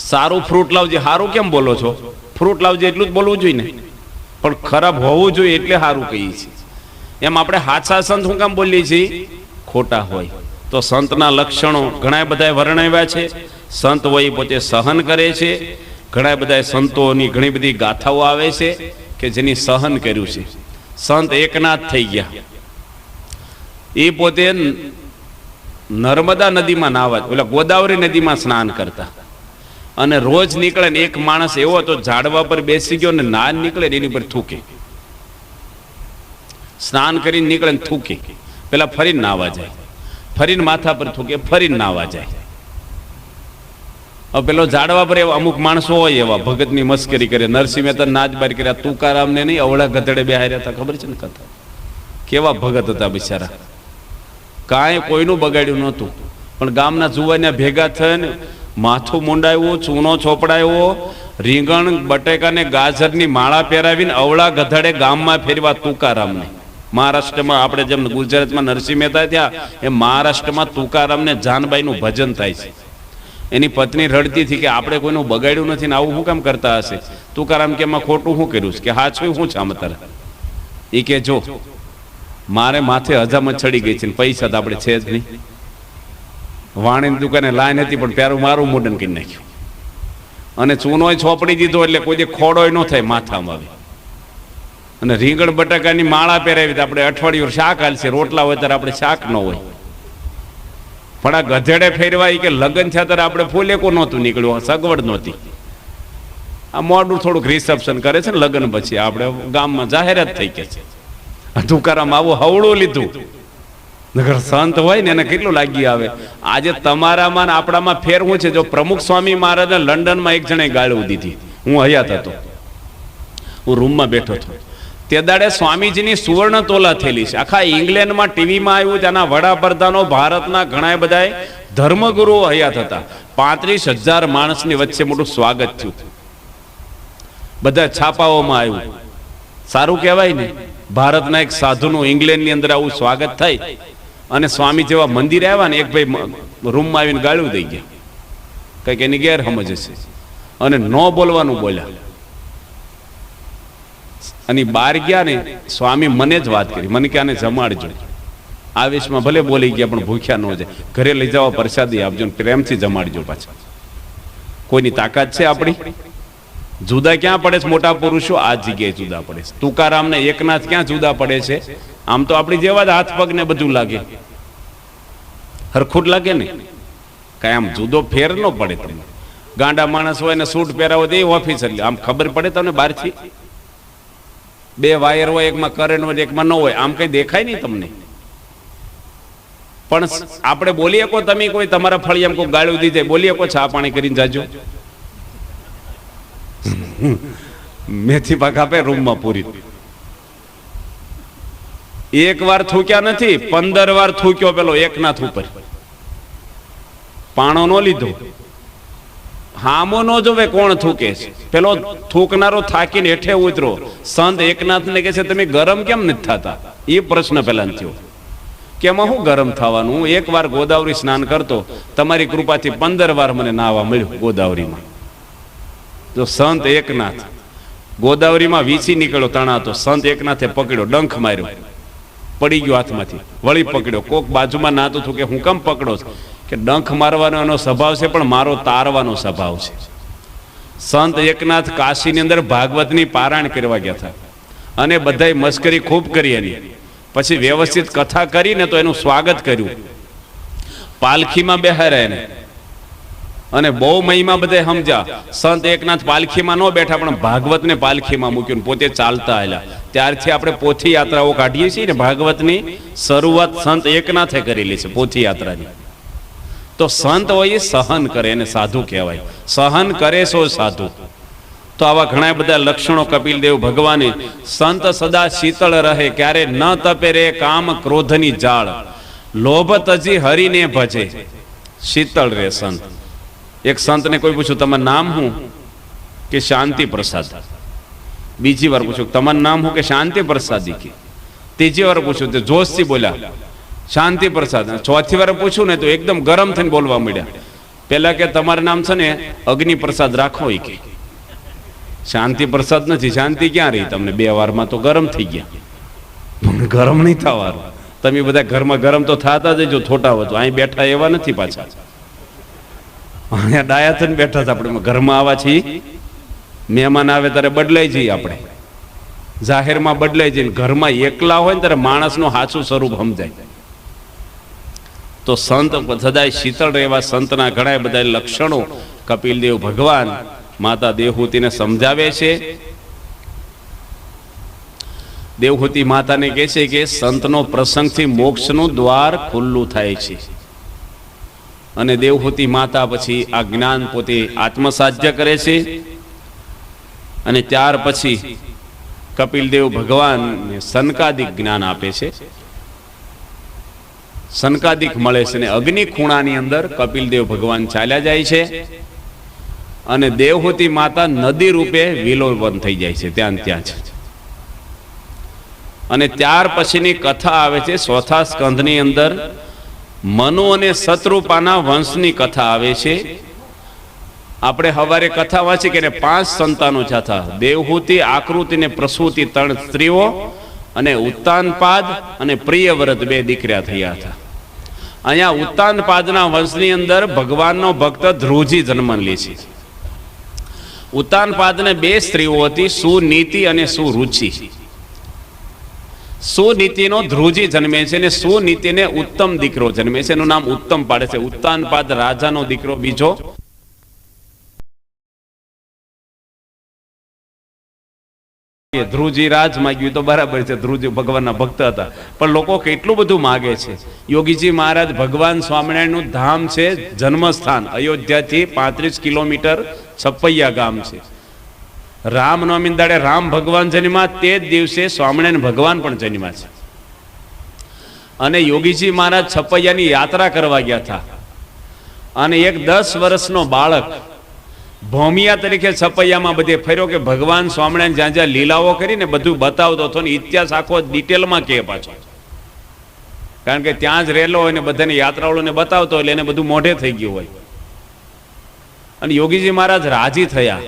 સારું ફ્રૂટ લાવજે. હારું કેમ બોલો છો? ફ્રૂટ લાવજે એટલું જ બોલવું જોઈએ ને, પણ ખરાબ હોવું જોઈએ એટલે સારું કહીએ છીએ. એમ આપણે સાચા સંત શું કામ બોલીએ છીએ? ખોટા હોય તો. સંતના લક્ષણો ઘણા બધા વર્ણવ્યા છે. સંત હોય પોતે સહન કરે છે. ઘણા બધા સંતોની ઘણી બધી ગાથાઓ આવે છે કે જેની સહન કર્યું છે. સંત એકનાથ થઈ ગયા, એ પોતે નર્મદા નદીમાં નાહવા, ઓલા ગોદાવરી નદીમાં સ્નાન કરતા, અને રોજ નીકળે ને એક માણસ એવો હતો ઝાડવા પર બેસી ગયો ને ના નીકળે ને એની પર થૂકે, સ્નાન કરીને નીકળે ને થૂકે, પેલા ફરીને નાહવા જાય, ફરીને માથા પર થૂકે, ફરીને નાહવા જાય. હવે પેલો ઝાડવા પર એવા અમુક માણસો હોય એવા ભગતની મસ્કરી કરે. નરસિંહ મહેતા નાચ બાર કર્યા, તુકારામને નહીં અવળા ગધેડે બેહાર્યા હતા, ખબર છે ને કથા? કેવા ભગત હતા બિચારા, કાંઈ કોઈનું બગાડ્યું નહોતું, પણ ગામના જુવાનિયા ભેગા થઈને માથું મુંડાવ્યું, ચૂનો ચોપડાયો, રીંગણ બટેકા ને ગાજરની માળા પહેરાવીને અવળા ગધેડે ગામમાં ફેરવા તુકારામને. મહારાષ્ટ્રમાં આપણે જેમ ગુજરાતમાં નરસિંહ મહેતા થયા એમ મહારાષ્ટ્રમાં તુકારામને જાનબાઈનું ભજન થાય છે. એની પત્ની રડતી હતી કે આપણે કોઈનું બગાડ્યું નથી ને આવું શું કામ કરતા હશે? તુકારામ કે એમાં ખોટું શું કર્યું છે? કે હા છું શું છે આમ તારે? એ કે જો મારે માથે હજામત ચડી ગઈ છે ને પૈસા તો આપણે છે જ નહીં. વાણીની દુકાને લાઈન હતી પણ પ્યારું મારું મુંડન કરી નાખ્યું, અને ચૂનોય છોપડી દીધો એટલે કોઈ ખોડોય ન થાય માથામાં આવે. અને રીંગણ બટાકાની માળા પહેરાવી આપણે અઠવાડિયું શાક હાલશે, રોટલા હોય ત્યારે આપણે શાક ન હોય. પણ આ ગધેડે ફેરવાય કે લગ્ન થયા ત્યારે આપણે ફૂલેકો નહોતું નીકળ્યું, સગવડ નહોતી. આ મોડું થોડુંક રિસેપ્શન કરે છે ને લગ્ન પછી, આપણે ગામમાં જાહેરાત થઈ કે છે તુકારામ આવું હવળું લીધું. નગર સંત હોય ને એને કેટલું લાગી આવે. આજે તમારામાં આપણામાં ફેર શું છે? જો પ્રમુખ સ્વામી મહારાજને લંડનમાં એક જણે ગાળું દીધી, હું હયાત હતો, હું રૂમમાં બેઠો હતો, તે દાડે સ્વામીજીની સુવર્ણ તોલા થયેલી છે. આખા ઇંગ્લેન્ડમાં ટીવીમાં આવ્યું, ત્યાંના વડાપ્રધાનો, ભારતના ઘણા બધા ધર્મગુરુઓ હયાત હતા. 35,000 માણસની વચ્ચે મોટું સ્વાગત થયું, બધા છાપાઓમાં આવ્યું. સારું કહેવાય ને, ભારતના એક સાધુનું ઇંગ્લેન્ડની અંદર આવું સ્વાગત થાય. અને સ્વામી જેવા મંદિરે આવ્યા ને એક ભાઈ રૂમમાં આવીને ગાળું દઈ ગયા, કંઈક એની ગેરસમજ હશે, અને ન બોલવાનું બોલ્યા. અને બહાર ગયા ને સ્વામી મને જ વાત કરી, મને કે આને જમાડજો. આવેશમાં ભલે બોલી ગયા પણ ભૂખ્યા ન જાય, ઘરે લઈ જવા પ્રસાદી આપજો ને પ્રેમથી જમાડજો. પાછા કોઈની તાકાત છે આપણી? જુદા ક્યાં પડે છે મોટા પુરુષો? આ જગ્યાએ જુદા પડે છે. તુકારામને એકનાથ ક્યાં જુદા પડે છે? આમ તો આપણી જેવા જ હાથ પગ ને બધું લાગે, હરખું લાગે ને, કઈ આમ જુદો ફેર ન પડે. તમને ગાંડા માણસ હોય ને સૂટ પહેરાવો તો એ ઓફિસર, આમ ખબર પડે તમને બહારથી? 2 વાયર હોય, એકમાં કરંટ હોય એકમાં ન હોય, આમ કઈ દેખાય નહીં તમને. પણ આપણે બોલીએ કો, તમે કોઈ તમારા ફળિયામાં કોઈ ગાળું દીધે બોલીએ કો ચા પાણી કરીને જાજો, મેથી પાક આપે રૂમમાં પૂરી. એક વાર થૂક્યા નથી, 15 વાર થૂક્યો પેલો એકનાથ ઉપર. પાણો ન લીધો, હામો નો જોવે કોણ થૂકે છે. પેલો થૂકનારો થાકીને હેઠે ઉતરો. સંત એકનાથને કહે છે તમે ગરમ કેમ નથી થતા? એ પ્રશ્ન પેલા થયો કે એમાં હું ગરમ થવાનું? હું એક વાર ગોદાવરી સ્નાન કરતો, તમારી કૃપાથી 15 વાર મને નાવા મળ્યું ગોદાવરીમાં. જો સંત એકનાથ ગોદાવરીમાં વીછી નીકળ્યો તણાતો, સંત એકનાથે પકડ્યો, ડંખ માર્યો, પડી ગયો હાથમાંથી, વળી પકડ્યો. કોક બાજુમાં નાતું હતું કે હું કેમ પકડો છો? કે ડંખ મારવાનો એનો સ્વભાવ છે, પણ મારો તારવાનો સ્વભાવ છે. સંત એકનાથ કાશીની અંદર ભાગવતની પારાયણ કરવા ગયા હતા અને બધાય મસ્કરી ખૂબ કરી એની. પછી વ્યવસ્થિત કથા કરીને તો એનું સ્વાગત કર્યું, પાલખીમાં બેહાર્યા એને અને બહુ મહિમા બધા સમજ્યા. સંત એકનાથ પાલખીમાં ન બેઠા, પણ ભાગવતને પાલખીમાં મૂક્યું, પોતે ચાલતા આવેલા. ત્યારથી આપણે પોથી યાત્રાઓ કાઢીએ છીએ ને, ભાગવતની શરૂઆત સંત એકનાથે કરેલી છે પોથી યાત્રાની. તો સંત હોય એ સહન કરે, એને સાધુ કહેવાય. સહન કરે સો સાધુ. તો આવા ઘણા બધા લક્ષણો કપિલદેવ ભગવાને. સંત સદા શીતળ રહે, ક્યારે ન તપે રે કામ ક્રોધની જાળ, લોભ તજી હરિને ભજે. શીતળ રે સંત. એક સંતને કોઈ પૂછ્યું તમારું નામ શું? કે શાંતિ પ્રસાદ. બીજી વાર પૂછ્યું તમારું નામ શું? કે શાંતિ પ્રસાદી. કે ત્રીજી વાર પૂછ્યું તો જોશથી બોલ્યા શાંતિ પ્રસાદ. ચોથી વાર પૂછ્યું ને તો એકદમ ગરમ થઈને બોલવા મળ્યા. પેલા કે તમારું નામ છે ને અગ્નિ પ્રસાદ રાખો. એ કે શાંતિ પ્રસાદ નથી. શાંતિ ક્યાં રહી તમને? 2 વારમાં તો ગરમ થઈ ગયા. ગરમ નહીં થવાનું. તમે બધા ઘરમાં ગરમ તો થતા જજો, થોટા હતો. અહીં બેઠા એવા નથી પાછા. અહીંયા ડાયા થઈને બેઠા હતા. આપણે ઘરમાં આવા છીએ, મહેમાન આવે ત્યારે બદલાઈ જઈએ. આપણે જાહેરમાં બદલાઈ જઈએ, ઘરમાં એકલા હોય ને ત્યારે માણસનું સાચું સ્વરૂપ સમજાય. તો સંત સદાય શીતળ રહેવા સંતના ઘણા બધા લક્ષણો કપિલદેવ ભગવાન માતા દેવહૂતિને સમજાવે છે. દેવહૂતિ માતાને કહે છે કે સંતનો પ્રસંગથી મોક્ષનું દ્વાર ખુલ્લું થાય છે. અને દેવહૂતિ માતા પછી આ જ્ઞાન પોતે આત્મસાધ્ય કરે છે. અને ત્યાર પછી કપિલદેવ ભગવાન સનકાદિક જ્ઞાન આપે છે. સનકાદિક મળે છે ને અગ્નિ ખૂણાની અંદર કપિલદેવ ભગવાન ચાલ્યા જાય છે. અને દેવહૂતિ માતા નદી રૂપે વિલોપન થઈ જાય છે ત્યાં જ. અને ત્યાર પછીની કથા આવે છે 4થા સ્કંધની અંદર. મનુ અને શત્રુપાના વંશની કથા આવે છે. આપણે હવારે કથા વાંચી કે 5 સંતાનો થયા. દેવહૂતિ, આકૃતિ ને પ્રસૂતિ 3 સ્ત્રીઓ, અને ઉત્તાનપાદ અને પ્રિયવ્રત 2 દીકરા થયા હતા. અહીંયા ઉત્તાનપાદના વંશની અંદર ભગવાનનો ભક્ત ધ્રુવજી જન્મ લે છે. ઉત્તાનપાદને 2 સ્ત્રીઓ હતી, સુનીતિ અને સુરુચિ. સુનીતિનો ધ્રુવજી જન્મે છે અને સુનીતિને ઉત્તમ દીકરો જન્મે છે. એનું નામ ઉત્તમ પાડે છે. ઉત્તાનપાદ રાજાનો દીકરો બીજો. ધ્રુવજી રાજ માગ્યું તો બરાબર છે, ધ્રુવજી ભગવાનના ભક્ત હતા. પણ લોકો કેટલું બધું માગે છે. યોગીજી મહારાજ ભગવાન સ્વામિનારાયણનું ધામ છે, જન્મસ્થાન અયોધ્યાથી 35 કિલોમીટર છપૈયા ગામ છે. રામનવમી દાડે રામ ભગવાન જન્મ્યા, તે જ દિવસે સ્વામિનારાયણ ભગવાન પણ જન્મ્યા છે. અને યોગીજી મહારાજ છપૈયાની યાત્રા કરવા ગયા હતા. અને એક 10 વર્ષનો બાળક ભોમિયા તરીકે છપૈયામાં બધે ફર્યો કે ભગવાન સ્વામિનારાયણ જ્યાં જ્યાં લીલાઓ કરીને બધું બતાવતો હતો. ને ઇતિહાસ આખો ડિટેલમાં કહે પાછો, કારણ કે ત્યાં જ રહેલો હોય ને બધાને યાત્રાળુઓને બતાવતો એટલે એને બધું મોઢે થઈ ગયું હોય. અને યોગીજી મહારાજ રાજી થયા.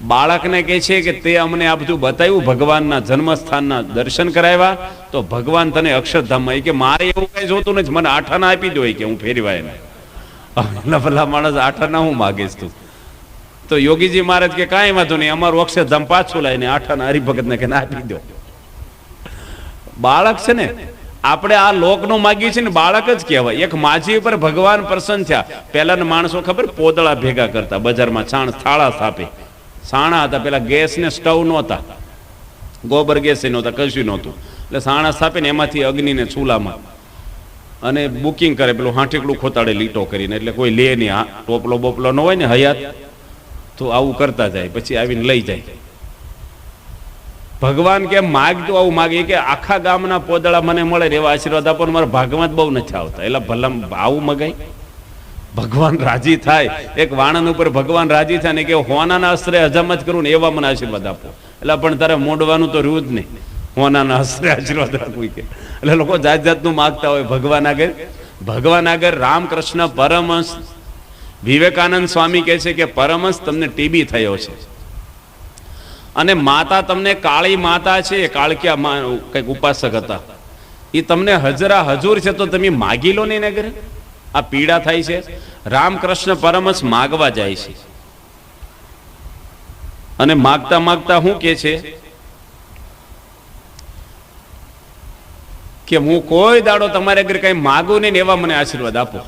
બાળકને કહે છે કે તે અમને આ બધું બતાવ્યું, ભગવાનના જન્મસ્થાનના દર્શન કરાવ્યા, તો ભગવાન તને અક્ષરધામમાં. કે મારે એવું કઈ જોતું નથી, મને આઠાના આપી દો કે હું ફેરવાય ને. ભલા માણસ આઠાના હું માગીશ તું? તો યોગીજી મહારાજ કે કાંઈ વાંધો નહીં, અમારું અક્ષરધામ પાછું લાવીને આઠાના હરિભગતને કે આપી દો. બાળક છે ને, આપણે આ લોકનું માગીએ છીએ ને બાળક જ કહેવાય. એક માજી ઉપર ભગવાન પ્રસન્ન થયા. પહેલાના માણસો ખબર પોદળા ભેગા કરતા, બજારમાં છાણ થાળા સ્થાપે, સાણા હતા. પેલા ગેસ ને સ્ટવ નહોતા, ગોબર ગેસ નહોતા, કશું નહોતું. એટલે સાણા સ્થાપે ને એમાંથી અગ્નિને ચૂલામાં અને બુકિંગ કરે, પેલું હાંઠીકડું ખોતાડે લીટો કરીને, એટલે કોઈ લે નહીં. ટોપલો બોપલો ન હોય ને હયાત, તો આવું કરતા જાય, પછી આવીને લઈ જાય. ભગવાન કે માગતું આવું માગે કે આખા ગામના પોદળા મને મળે એવા આશીર્વાદ આપો, મારા ભાગમાં જ બહુ નથી આવતા, એટલે ભલા આવું મગાય. ભગવાન રાજી થાય. એક વાણંદ ઉપર ભગવાન રાજી થાય ને કે હોનાના અસ્ત્રે હજામત કરું ને એવા મને આશીર્વાદ આપો. એટલે પણ તારે મોડવાનું તો રહ્યું જ નહીં, હોનાના અસ્ત્રે આશીર્વાદ આપવું કે. એટલે લોકો જાત જાતનું માગતા હોય ભગવાન આગળ. ભગવાન આગળ રામકૃષ્ણ પરમહંસ વિવેકાનંદ સ્વામી કહે છે કે પરમહંસ તમને ટીબી થયો છે અને માતા તમને કાળી માતા છે, કાળકિયા કંઈક ઉપાસક હતા, એ તમને હજરા હજુર છે, તો તમે માગી લો નહીં ને ઘરે. આ પીડા થાય છે. રામકૃષ્ણ પરમહંસ માગવા જાય છે અને માગતા માગતા શું કે છે કે હું કોઈ દાડો તમારે ઘરે કઈ માગું નહીં ને એવા મને આશીર્વાદ આપો.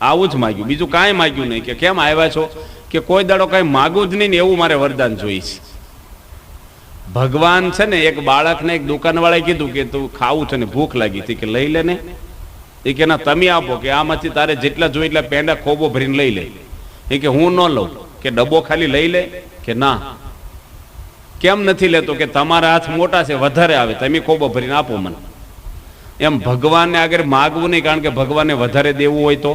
આવું જ માગ્યું, બીજું કાંઈ માગ્યું નહીં. કે કેમ આવ્યા છો? કે કોઈ દાડો કઈ માગું જ નહીં ને એવું મારે વરદાન જોઈશ. ભગવાન છે ને એક બાળકને એક દુકાનવાળાએ કીધું કે તું ખાવું છે ને ભૂખ લાગી હતી, કે લઈ લે ને. એ કે ના તમે આપો, કે આમાંથી તારે જેટલા જોઈએ એટલા પેંડા ખોબો ભરીને લઈ લે. એ કે હું ન લઉં. કે ડબ્બો ખાલી લઈ લે. કે ના. કેમ નથી લેતો? કે તમારા હાથ મોટા છે, વધારે આવે, તમે ખોબો ભરીને આપો મને. એમ ભગવાનને આગળ માગવું નહીં, કારણ કે ભગવાનને વધારે દેવું હોય તો.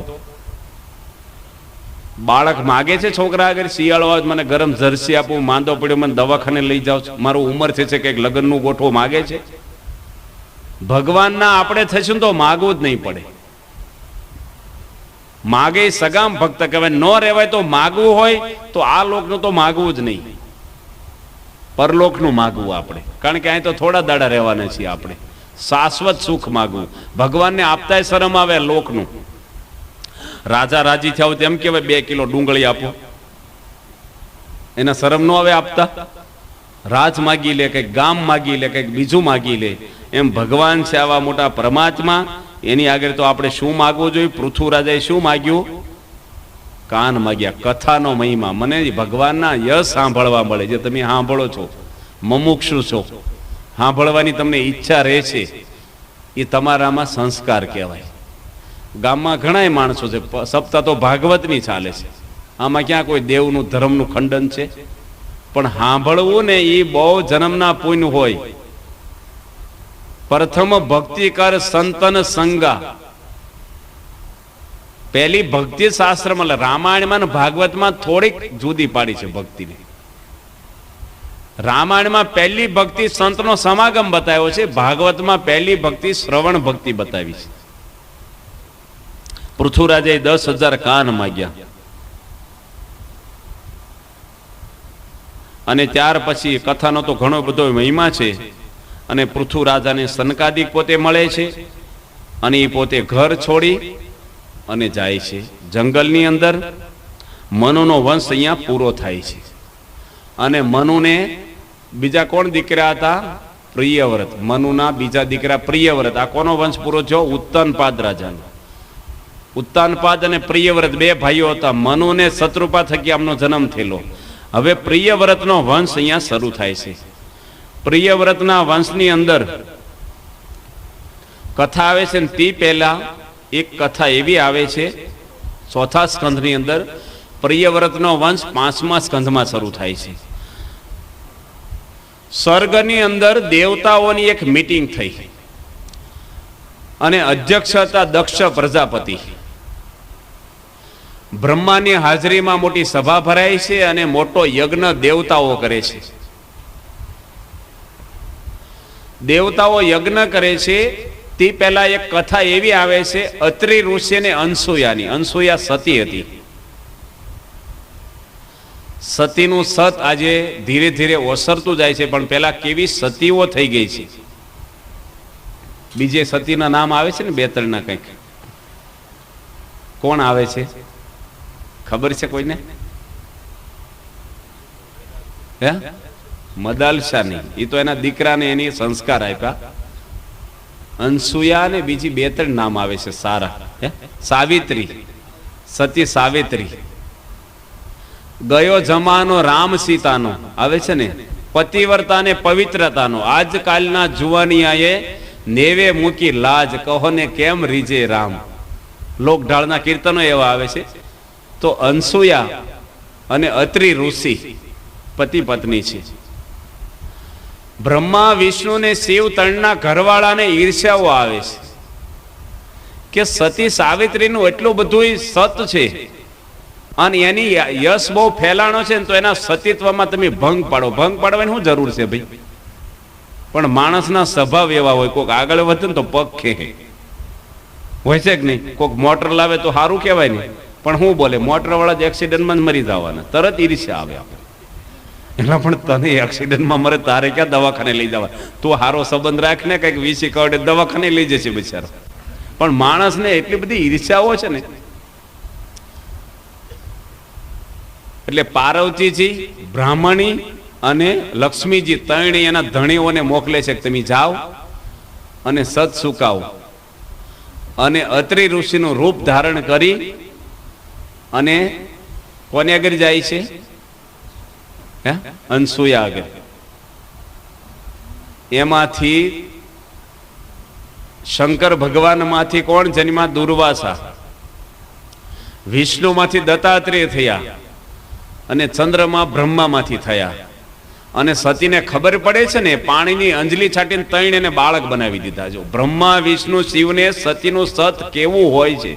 બાળક માગે છે છોકરા આગળ, શિયાળો આવે મને ગરમ જર્સી આપું, માંદો પડ્યો મને દવાખાને લઈ જાઓ, મારું ઉંમર છે કંઈક લગ્નનું ગોઠવો, માગે છે. ભગવાનના આપણે થશું તો માગવું જ નહીં પડે. માગે સગામ ભક્ત કહેવાય. ન રહેવાય તો માગવું હોય તો આ લોકનું તો માગવું જ નહીં, પરલોકનું માગવું આપણે. કારણ કે અહીં તો થોડા દાડા રહેવાના છીએ આપણે. શાશ્વત સુખ માગવું. ભગવાનને આપતાય શરમ આવે લોકનું. રાજા રાજી થયા તેમ કહેવાય 2 કિલો ડુંગળી આપો, એના શરમ ન આવે આપતા? રાજ માગી લે, કંઈક ગામ માગી લે, કંઈક બીજું માગી લે. એમ ભગવાન છે આવા મોટા પરમાત્મા, એની આગળ તો આપણે શું માગવું જોઈએ? પૃથ્વીરાજાએ શું માગ્યું? કાન માગ્યા. કથાનો મહિમા. મને ભગવાનના યશ સાંભળવા મળે, જે તમે સાંભળો છો, મમુક્ષુ છો, સાંભળવાની તમને ઈચ્છા રહે છે, એ તમારામાં સંસ્કાર કહેવાય. ગામમાં ઘણા માણસો છે, સપ્તાહ તો ભાગવતની ચાલે છે, આમાં ક્યાં કોઈ દેવનું ધર્મનું ખંડન છે? પણ સાંભળવું ને એ બહુ જન્મના પુણ્ય હોય. પ્રથમ ભક્તિ કર સંતન સંગા. પહેલી ભક્તિ શાસ્ત્રમાં, રામાયણમાં ભાગવતમાં થોડીક જુદી પાડી છે ભક્તિને. રામાયણમાં પહેલી ભક્તિ સંતનો સમાગમ બતાવ્યો છે, ભાગવતમાં પહેલી ભક્તિ શ્રવણ ભક્તિ બતાવી છે. પૃથ્વીરાજે 10,000 કાન માગ્યા અને ત્યાર પછી કથાનો તો ઘણો બધો મહિમા છે. અને પૃથ્વીરાજાને સનકાદિક પોતે મળે છે અને એ પોતે ઘર છોડી અને જાય છે જંગલની અંદર. મનુનો વંશ અહીંયા પૂરો થાય છે. અને મનુને બીજા કોણ દીકરા હતા? પ્રિયવ્રત. મનુના બીજા દીકરા પ્રિયવ્રત. આ કોનો વંશ પૂરો થયો? ઉત્તાનપાદ રાજાનો. ઉત્તાનપાદ અને પ્રિયવ્રત 2 ભાઈઓ હતા. મનુને શત્રુપા થકી આમનો જન્મ થયેલો. હવે પ્રિયવ્રતનો વંશ અહીંયા શરૂ થાય છે. પ્રિયવ્રતના વંશની અંદર કથા આવે છે ને તે પહેલા એક કથા એવી આવે છે 4થા સ્કંધની અંદર. પ્રિયવ્રતનો વંશ 5મા સ્કંધમાં શરૂ થાય છે. સ્વર્ગની અંદર દેવતાઓની એક મીટિંગ થઈ અને અધ્યક્ષ હતા દક્ષ પ્રજાપતિ. બ્રહ્માની હાજરીમાં મોટી સભા ભરાય છે અને મોટો યજ્ઞ દેવતાઓ કરે છે. દેવતાઓ યજ્ઞ કરે છે તે પહેલા એક કથા એવી આવે છે અત્રિ ઋષિ અને અનસૂયાની. અનસૂયા સતી હતી. સતીનું સત આજે ધીરે ધીરે ઓસરતું જાય છે, પણ પેલા કેવી સતીઓ થઈ ગઈ છે. બીજે સતીના નામ આવે છે ને 2-3 ના કંઈક. કોણ આવે છે ખબર છે કોઈને? હે? મદાલશાની. એ તો એના દીકરાને એની સંસ્કાર આપ્યા. અનસૂયા ને બીજી 2-3 નામ આવે છે સારા. સાવિત્રી, સતી સાવિત્રી. ગયો જમાનો રામ સીતાનો આવે છે ને, પતિવ્રતા ને પવિત્રતાનો. આજકાલના જુવાનિયાએ નેવે મૂકી લાજ, કહો ને કેમ રીજે રામ. લોકઢાળના કીર્તનો એવા આવે છે. તો અનસૂયા અને અત્રિ ઋષિ પતિ પત્ની છે. બ્રહ્મા વિષ્ણુ ને શિવ ત્રણના ઘરવાળાને ઈર્ષ્યાઓ આવે છે. કે સતી સાવિત્રીનું એટલું બધું સત છે અને એની યશ બહુ ફેલાણો છે ને તો એના સતીત્વમાં તમે ભંગ પાડો. ભંગ પાડવાની શું જરૂર છે ભાઈ? પણ માણસના સ્વભાવ એવા હોય, કોઈક આગળ વધે ને તો પગ ખેંચે, હોય છે કે નહીં? કોઈક મોટર લાવે તો સારું કહેવાય નહીં, પણ હું બોલે મોટર વાળા જ એક્સિડન્ટમાં જ મરી જવાના, તરત ઈર્ષ્યા આવે આપણે. એટલે પણ તને એક્સિડન્ટમાં મરે તારે ક્યાં દવાખાને લઈ જવા? તું સારો સંબંધ રાખ ને, કઈક વીસી કવડે દવાખાને લઈ જશે બિચારો. પણ માણસને એટલી બધી ઈર્ષ્યાઓ છે ને. એટલે પાર્વતીજી, બ્રાહ્મણી અને લક્ષ્મીજી ત્રણે એના ધણીઓને મોકલે છે કે તમે જાઓ અને સત સુકાવો. અને અત્રિ ઋષિનું રૂપ ધારણ કરી અને કોને આગળ જાય છે? અનસુયા આગળ. એમાંથી શંકર ભગવાન માંથી કોણ જન્મ્યા? દુર્વાસા. વિષ્ણુમાંથી દત્તાત્રેય થયા અને ચંદ્રમાં બ્રહ્મામાંથી થયા. અને સતીને ખબર પડે છે ને, પાણીની અંજલી છાટીને ત્રણ એને બાળક બનાવી દીધા. જો બ્રહ્મા, વિષ્ણુ, શિવને સતીનું સત કેવું હોય છે,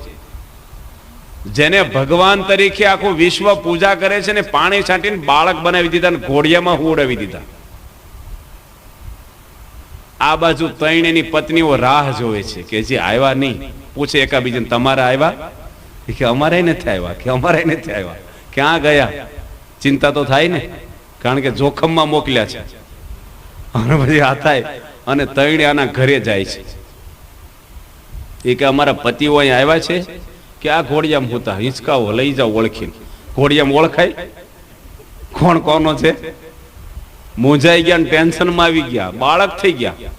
જેને ભગવાન તરીકે આખું વિશ્વ પૂજા કરે છે ને, પાણી છાંટીને બાળક બનાવી દીધા અને ઘોડિયામાં હુવડાવી દીધા. આ બાજુ ત્રણ એની પત્નીઓ રાહ જોવે છે કે જે આવ્યા નહીં. પૂછે એકાબીજાને, તમારા આવ્યા? કે અમારે નથી આવ્યા. કે અમારે નથી આવ્યા. ક્યાં ગયા? ચિંતા તો થાય ને, કારણ કે જોખમમાં મોકલ્યા છે. અને પછી આ થાય અને ત્રણ આના ઘરે જાય છે. એ કે અમારા પતિઓ અહીં આવ્યા છે કે આ ઘોડિયામાં હોતા, હિંચકાઓ લઈ જાઓ ઓળખીને. ઘોડિયામાં ઓળખાય કોણ કોનો છે? મૂંઝાઈ ગયા, ટેન્શનમાં આવી ગયા, બાળક થઈ ગયા.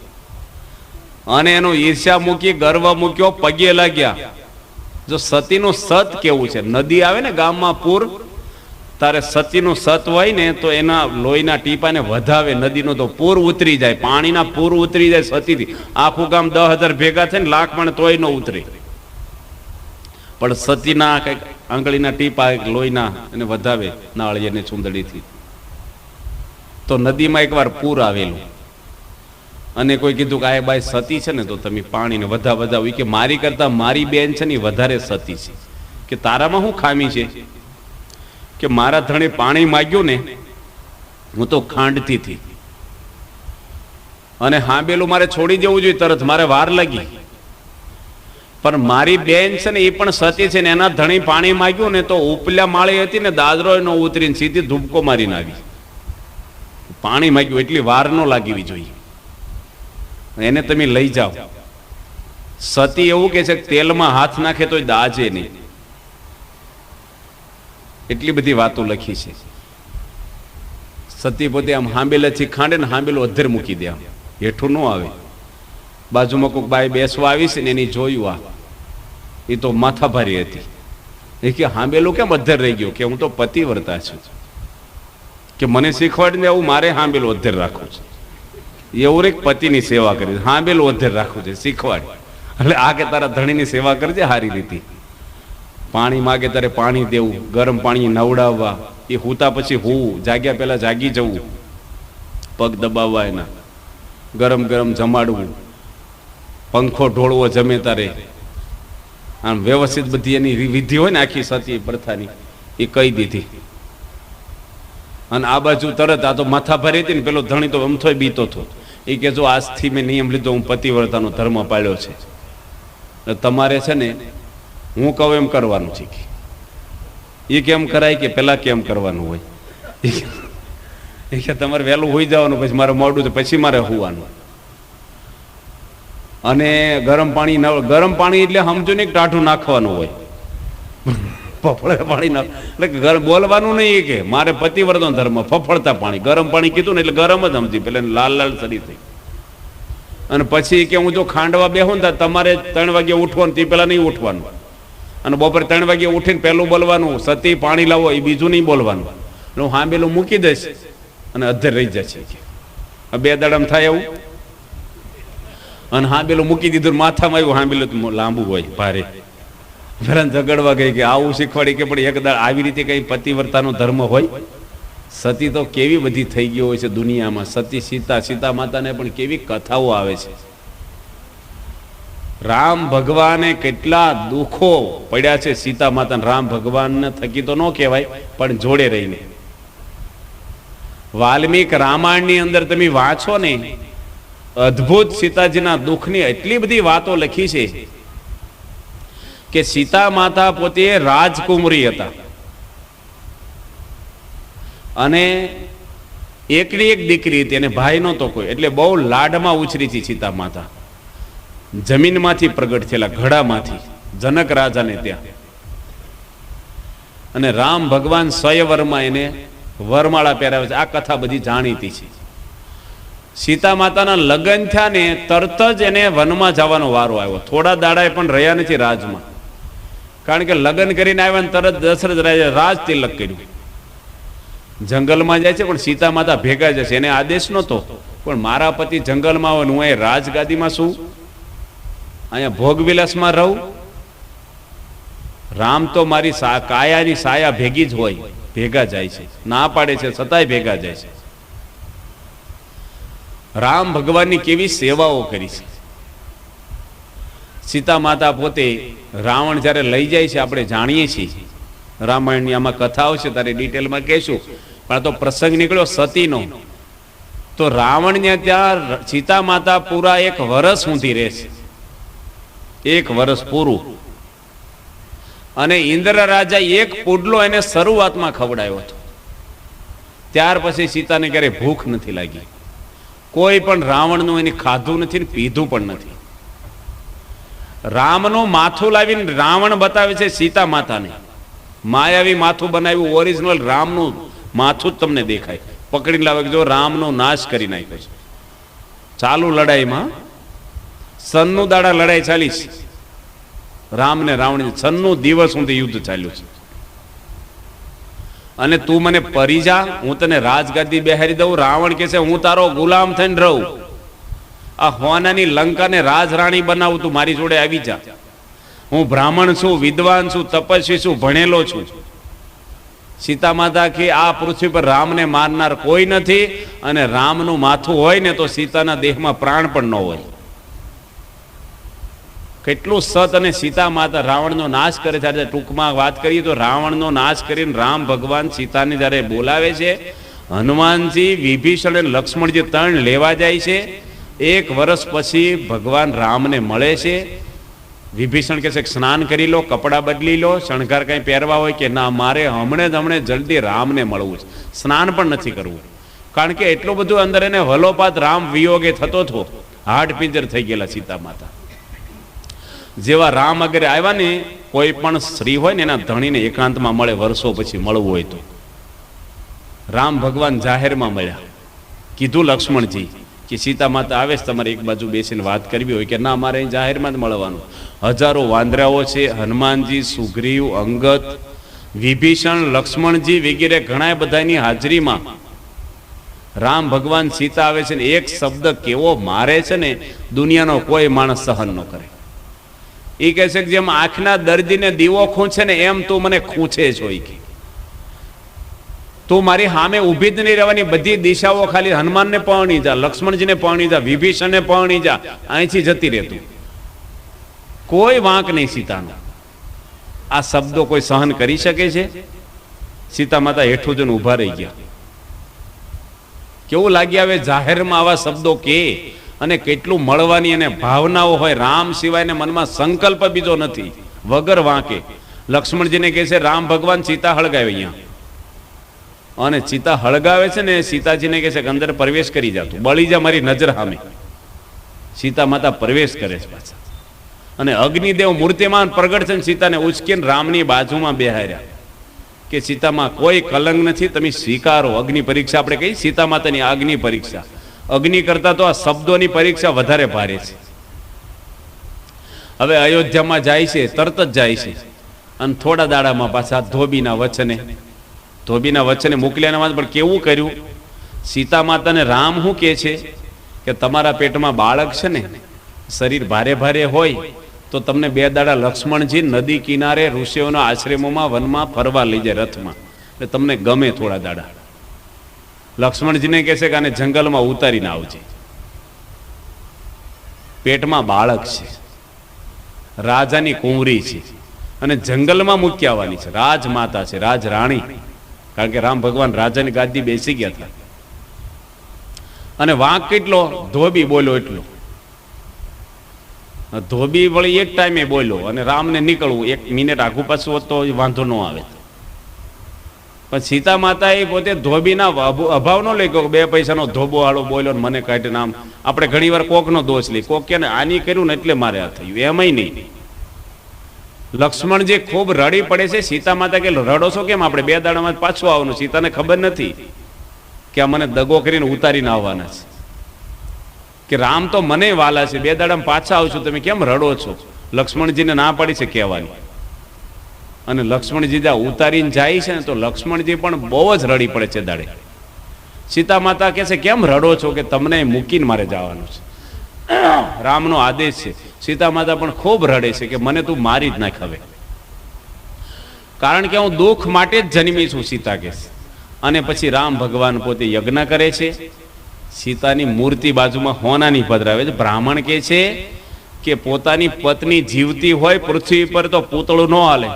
અને એનો ઈર્ષ્યા મૂકી, ગર્વ મૂક્યો, પગે લાગ્યા. જો સતીનું સત કેવું છે, નદી આવે ને ગામમાં પૂર, તારે સતીનું સત હોય ને તો એના લોહીના ટીપાને વધાવે નદીનો, તો પૂર ઉતરી જાય, પાણીના પૂર ઉતરી જાય સતીથી. આખું ગામ 10,000 ભેગા થાય ને લાખ પણ તોય ન ઉતરે. પણ સતીના કઈક આંગળીના ટીપા લોહીના એને વધાવે નાળિયેરની ચૂંદડીથી. તો નદીમાં એકવાર પૂર આવેલું અને કોઈ કીધું કે આ બાઈ સતી છે ને, તો તમે પાણીને વધાવો. કે મારી કરતા મારી બેન છે ને વધારે સતી છે. કે તારામાં શું ખામી છે? કે મારા ધણે પાણી માગ્યું ને, હું તો ખાંડતી હતી અને હાંબેલું મારે છોડી દેવું જોઈએ તરત, મારે વાર લાગી. પણ મારી બેન છે ને, એ પણ સતી છે ને, એના ધણી પાણી માગ્યું ને તો ઉપલા માળી હતી ને, દાદરો નો ઉતરીને સીધી ધૂપકો મારીને આવી. પાણી માગ્યું એટલી વાર ન લાગવી જોઈએ, એને તમે લઈ જાઓ. સતી એવું કે છે કે તેલમાં હાથ નાખે તો દાજે નહીં. એટલી બધી વાતો લખી છે. સતી પોતે આમ હાંબેલાથી ખાંડે ને હાંબેલું અધ્ધર મૂકી દે, આમ હેઠું ન આવે. બાજુમાં કોઈક બાઈ બેસવા આવી છે ને, એની જોયું આ, એ તો માથા ભારી હતી. એ કે હાંબેલું કેમ અધ્ધર રહી ગયો? કે હું તો પતિવ્રતા છું, કે મને શીખવાડીને આવું મારે હાંબેલું અધ્ધર રાખવું છે. એવું એક પતિની સેવા કરી, હાંબેલું અધ્ધર રાખવું છે, શીખવાડ. એટલે આ કે તારા ધણીની સેવા કરજે સારી રીતે. પાણી માગે ત્યારે પાણી દેવું, ગરમ પાણી નવડાવવા, એ હુતા પછી હોવું, જાગ્યા પહેલા જાગી જવું, પગ દબાવવા એના, ગરમ ગરમ જમાડવું, પંખો ઢોળવો જમે તારે. આમ વ્યવસ્થિત બધી એની વિધિ હોય ને આખી સતી પ્રથાની, એ કહી દીધી. અને આ બાજુ તરત આ તો માથા ભરી હતી ને, પેલો ધણી તો અમથોય બીતો હતો. એ કે જો આજથી મેં નિયમ લીધો, હું પતિવ્રતાનો ધર્મ પાળ્યો છે, તમારે છે ને હું કહું એમ કરવાનું છે. એ કેમ કરાય? કે પેલા કેમ કરવાનું હોય? એ કે તમારે વહેલું હોઈ જવાનું, પછી મારે મોડું છે, પછી મારે હોવાનું. અને ગરમ પાણી એટલે સમજો ને ટાઢું નાખવાનું હોય, ફફળે પાણી નાખ, એટલે બોલવાનું નહીં કે મારે પતિવ્રતનો ધર્મ, ફફળતા પાણી. ગરમ પાણી કીધું ને એટલે ગરમ જ સમજી, પેલા લાલ લાલ સડી થઈ. અને પછી કે હું જો ખાંડવા બેહું ને તમારે 3 વાગે ઉઠવાનું, તે પેલા નહીં ઉઠવાનું. અને બપોરે 3 વાગે ઉઠીને પહેલું બોલવાનું, સતી પાણી લાવો, એ બીજું નહીં બોલવાનું. હું હાંબેલું મૂકી દઈશ અને અધ્ધર રહી જશે. 2 દાડામાં થાય એવું. અને હાંબેલું મૂકી દીધું, માથામાં આવ્યું, હાંબેલું લાંબુ હોય, ભારે. પેલા ઝઘડવા ગઈ કે આવું શીખવાડી, કે પણ એક દાડ આવી રીતે કઈ પતિવ્રતાનો ધર્મ હોય? સતી તો કેવી બધી થઈ ગઈ હોય છે દુનિયામાં. સતી સીતા માતાને પણ કેવી કથાઓ આવે છે. રામ ભગવાને કેટલા દુઃખો પડ્યા છે સીતા માતા રામ ભગવાનને થકી તો ન કહેવાય, પણ જોડે રહીને. વાલ્મીક રામાયણની અંદર તમે વાંચો ને, અદ્ભુત સીતાજીના દુઃખની એટલી બધી વાતો લખી છે કે સીતા માતા પોતે રાજકુમારી હતા અને એકની એક દીકરી હતી અને ભાઈ નહોતો કોઈ, એટલે બહુ લાડમાં ઉછરી હતી સીતા માતા. જમીનમાંથી પ્રગટ થયેલા, ઘડામાંથી, જનક રાજાને ત્યાં. અને રામ ભગવાન સ્વયંવરમાં એને વરમાળા પહેરાવે છે. આ કથા બધી જાણીતી છે. સીતા માતાના લગ્ન થયા ને તરત જ એને વનમાં જવાનો વારો આવ્યો. થોડા દાડાએ પણ રહ્યા નથી રાજમાં, કારણ કે લગ્ન કરીને આવ્યા ને તરત દશરથ રાજાએ રાજ તિલક કર્યું. જંગલમાં જાય છે પણ સીતા માતા ભેગા જશે. એને આદેશ નહોતો, પણ મારા પતિ જંગલમાં હોય, હું અહીં રાજગાદીમાં છું, અહીંયા ભોગવિલાસમાં રહું. રામ તો મારી કાયાની સાયા ભેગી જ હોય, ભેગા જાય છે. ના પાડે છે છતાંય ભેગા જાય છે. રામ ભગવાનની કેવી સેવાઓ કરી છે. સીતા માતા પોતે રાવણ જ્યારે લઈ જાય છે આપણે જાણીએ છીએ, રામાયણની આમાં કથાઓ છે, તારે ડિટેલમાં કહેશું, પણ આ તો પ્રસંગ નીકળ્યો સતીનો. તો રાવણને ત્યાં સીતા માતા પૂરા 1 વર્ષ સુધી રહેશે, 1 વર્ષ પૂરું. અને ઇન્દ્ર રાજા 1 પુડલો એને શરૂઆતમાં ખવડાવ્યો હતો. ત્યાર પછી સીતાને ક્યારે ભૂખ નથી લાગી. કોઈ પણ રાવણનું એને ખાધું નથી ને પીધું પણ નથી. રામનું માથું લાવીને રાવણ બતાવે છે સીતા માતાને. માયાવી માથું બનાવ્યું, ઓરિજિનલ રામનું માથું જ તમને દેખાય. પકડીને લાવે જો રામનો નાશ કરી નાખ્યો છે. ચાલુ લડાઈમાં સનનું દાડા લડાઈ ચાલી છે, રામ ને રાવણ સનનું દિવસ સુધી યુદ્ધ ચાલ્યું છે. અને તું મને પરી જા, હું તને રાજગાદી બેહારી દઉં. રાવણ કહે છે હું તારો ગુલામ થઈને રહું, આ હોનાની લંકાને રાજરાણી બનાવું, તું મારી જોડે આવી જા. હું બ્રાહ્મણ છું, વિદ્વાન છું, તપસ્વી છું, ભણેલો છું. સીતા માતા કે આ પૃથ્વી પર રામને મારનાર કોઈ નથી, અને રામનું માથું હોય ને તો સીતાના દેહમાં પ્રાણ પણ ન હોય. કેટલું સત. અને સીતા માતા રાવણનો નાશ કરે છે. ટૂંકમાં વાત કરીએ તો રાવણનો નાશ કરીને રામ ભગવાન સીતાને જ્યારે બોલાવે છે, હનુમાનજી, વિભીષણ અને લક્ષ્મણજી 3 લેવા જાય છે. 1 વર્ષ પછી ભગવાન રામને મળે છે. વિભીષણ કહે છે સ્નાન કરી લો, કપડાં બદલી લો, શણગાર કંઈ પહેરવા હોય કે ના, મારે હમણે જલ્દી રામને મળવું છે, સ્નાન પણ નથી કરવું. કારણ કે એટલું બધું અંદર એને વલોપાત રામ વિયોગે થતો હતો, હાડ પિંજર થઈ ગયેલા સીતા માતા. જેવા રામ અગર આવ્યા ને, કોઈ પણ સ્ત્રી હોય ને એના ધણીને એકાંતમાં મળે, વર્ષો પછી મળવું હોય તો. રામ ભગવાન જાહેરમાં મળ્યા. કીધું લક્ષ્મણજી કે સીતા માતા આવે છે, તમારે એક બાજુ બેસીને વાત કરવી હોય કે ના, મારે અહીં જાહેરમાં જ મળવાનું. હજારો વાંદરાઓ છે, હનુમાનજી, સુગ્રીવ, અંગદ, વિભીષણ, લક્ષ્મણજી વગેરે ઘણા બધાની હાજરીમાં રામ ભગવાન સીતા આવે છે ને એક શબ્દ કેવો મારે છે ને, દુનિયાનો કોઈ માણસ સહન ન કરે. એ કહે છે કે જેમ આંખના દર્દીને દીવો ખૂંચે ને એમ તું મને ખૂંચે છો. તું મારી સામે ઊભી જ નહીં રહેવાની, બધી દિશાઓ ખાલી હનુમાનને પહોંચી જા, લક્ષ્મણજીને પહોંચી જા, વિભીષણને પહોંચી જા, અહીંથી જતી રહે તું, કોઈ વાંક નહીં સીતાનો. આ શબ્દો કોઈ સહન કરી શકે છે? સીતા માતા હેઠું જઈને ઊભા રહી ગયા. કેવું લાગી આવે જાહેરમાં આવા શબ્દો કે, અને કેટલું મળવાની અને ભાવનાઓ હોય. રામ સિવાયને મનમાં સંકલ્પ બીજો નથી, વગર વાંકે. લક્ષ્મણજીને કહે છે રામ ભગવાન સીતા હળગાવે અહીંયા, અને સીતા હળગાવે છે ને સીતાજીને કહે છે કે અંદર પ્રવેશ કરી જા, તું બળી જા મારી નજર સામે. સીતા માતા પ્રવેશ કરે છે પાછા, અને અગ્નિદેવ મૂર્તિમાન પ્રગટ છે ને સીતાને ઉચકીને રામની બાજુમાં બેહાર્યા કે સીતામાં કોઈ કલંક નથી, તમે સ્વીકારો. અગ્નિ પરીક્ષા આપણે કહીએ સીતા માતાની અગ્નિ પરીક્ષા. અગ્નિ કરતા તો આ શબ્દોની પરીક્ષા વધારે ભારે છે. હવે અયોધ્યામાં જાય છે, તરત જ જાય છે, અને થોડા દાડામાં પાછા ધોબીના વચને મોકલ્યાના. પણ કેવું કર્યું, સીતા માતાને રામ શું કહે છે કે તમારા પેટમાં બાળક છે ને, શરીર ભારે ભારે હોય તો તમને 2 દાડા લક્ષ્મણજી નદી કિનારે ઋષિઓના આશ્રમોમાં વનમાં ફરવા લઈ જાય રથમાં, એટલે તમને ગમે થોડા દાડા. લક્ષ્મણજીને કહે છે કે આને જંગલમાં ઉતારીને આવજે, પેટમાં બાળક છે. રાજાની કુંવરી છે અને જંગલમાં મૂકી આવવાની છે. રાજમાતા છે, રાજરાણી. કારણ કે રામ ભગવાન રાજાની ગાદી બેસી ગયા હતા. અને વાંક કેટલો? ધોબી બોલ્યો એટલો. ધોબી વળી એક ટાઈમે બોલ્યો અને રામને નીકળવું 1 મિનિટ આગુ પાછું હોત તો વાંધો ન આવે. પણ સીતા માતા એ પોતે ધોબીના અભાવ ન લઈ ગયો. 2 પૈસાનો ધોબો હાળો બોલ્યો ને મને કાઢી નામ. આપણે ઘણી વાર કોકનો દોષ લઈ, કોક કે આની કર્યું ને એટલે મારે આ થયું, એમાંય નહીં. લક્ષ્મણજી ખૂબ રડી પડે છે. સીતા માતા કે રડો છો કેમ? આપણે 2 દાડામાં જ પાછું આવવાનું. સીતાને ખબર નથી કે આ મને દગો કરીને ઉતારીને આવવાના છે, કે રામ તો મને વાલા છે, 2 દાડામાં પાછા આવશું, તમે કેમ રડો છો? લક્ષ્મણજીને ના પાડી છે કહેવાની. અને લક્ષ્મણજી જ્યાં ઉતારીને જાય છે ને તો લક્ષ્મણજી પણ બહુ જ રડી પડે છે દાડે. સીતા માતા કહે છે કેમ રડો છો? કે તમને મૂકીને મારે જવાનું છે, રામનો આદેશ છે. સીતા માતા પણ ખૂબ રડે છે કે મને તું મારી જ નાખ હવે, કારણ કે હું દુઃખ માટે જ જન્મી છું, સીતા કહે છે. અને પછી રામ ભગવાન પોતે યજ્ઞ કરે છે. સીતાની મૂર્તિ બાજુમાં હોનાની પધરાવે છે. બ્રાહ્મણ કહે છે કે પોતાની પત્ની જીવતી હોય પૃથ્વી પર તો પૂતળું ન હાલે.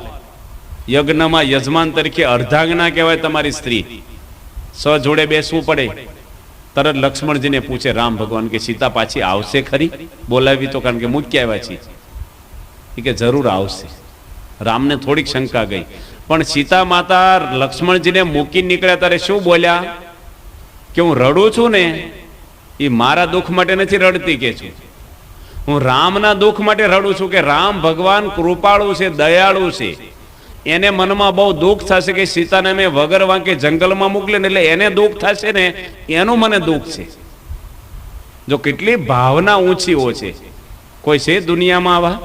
યજ્ઞમાં યજમાન તરીકે અર્ધાંગના કહેવાય તમારી સ્ત્રી, જોડે બેસવું પડે. તરત લક્ષ્મણજીને પૂછે રામ ભગવાન કે સીતા પાછી આવશે ખરી? બોલાવી તો, કારણ કે મૂકી આવ્યા છીએ. એ કે જરૂર આવશે. રામને થોડીક શંકા ગઈ, પણ સીતા માતા લક્ષ્મણજીને મૂકી નીકળ્યા ત્યારે શું બોલ્યા કે હું રડું છું ને એ મારા દુઃખ માટે નથી રડતી, કે છું હું રામના દુઃખ માટે રડું છું. કે રામ ભગવાન કૃપાળુ છે, દયાળુ છે. એને મનમાં બહુ દુઃખ થશે કે સીતાને મેં વગર વાંકે જંગલમાં મોકલે ને એટલે એને દુઃખ થશે ને, એનું મને દુઃખ છે. જો કેટલી ભાવના ઊંચીઓ છે, કોઈ છે દુનિયામાં આવા?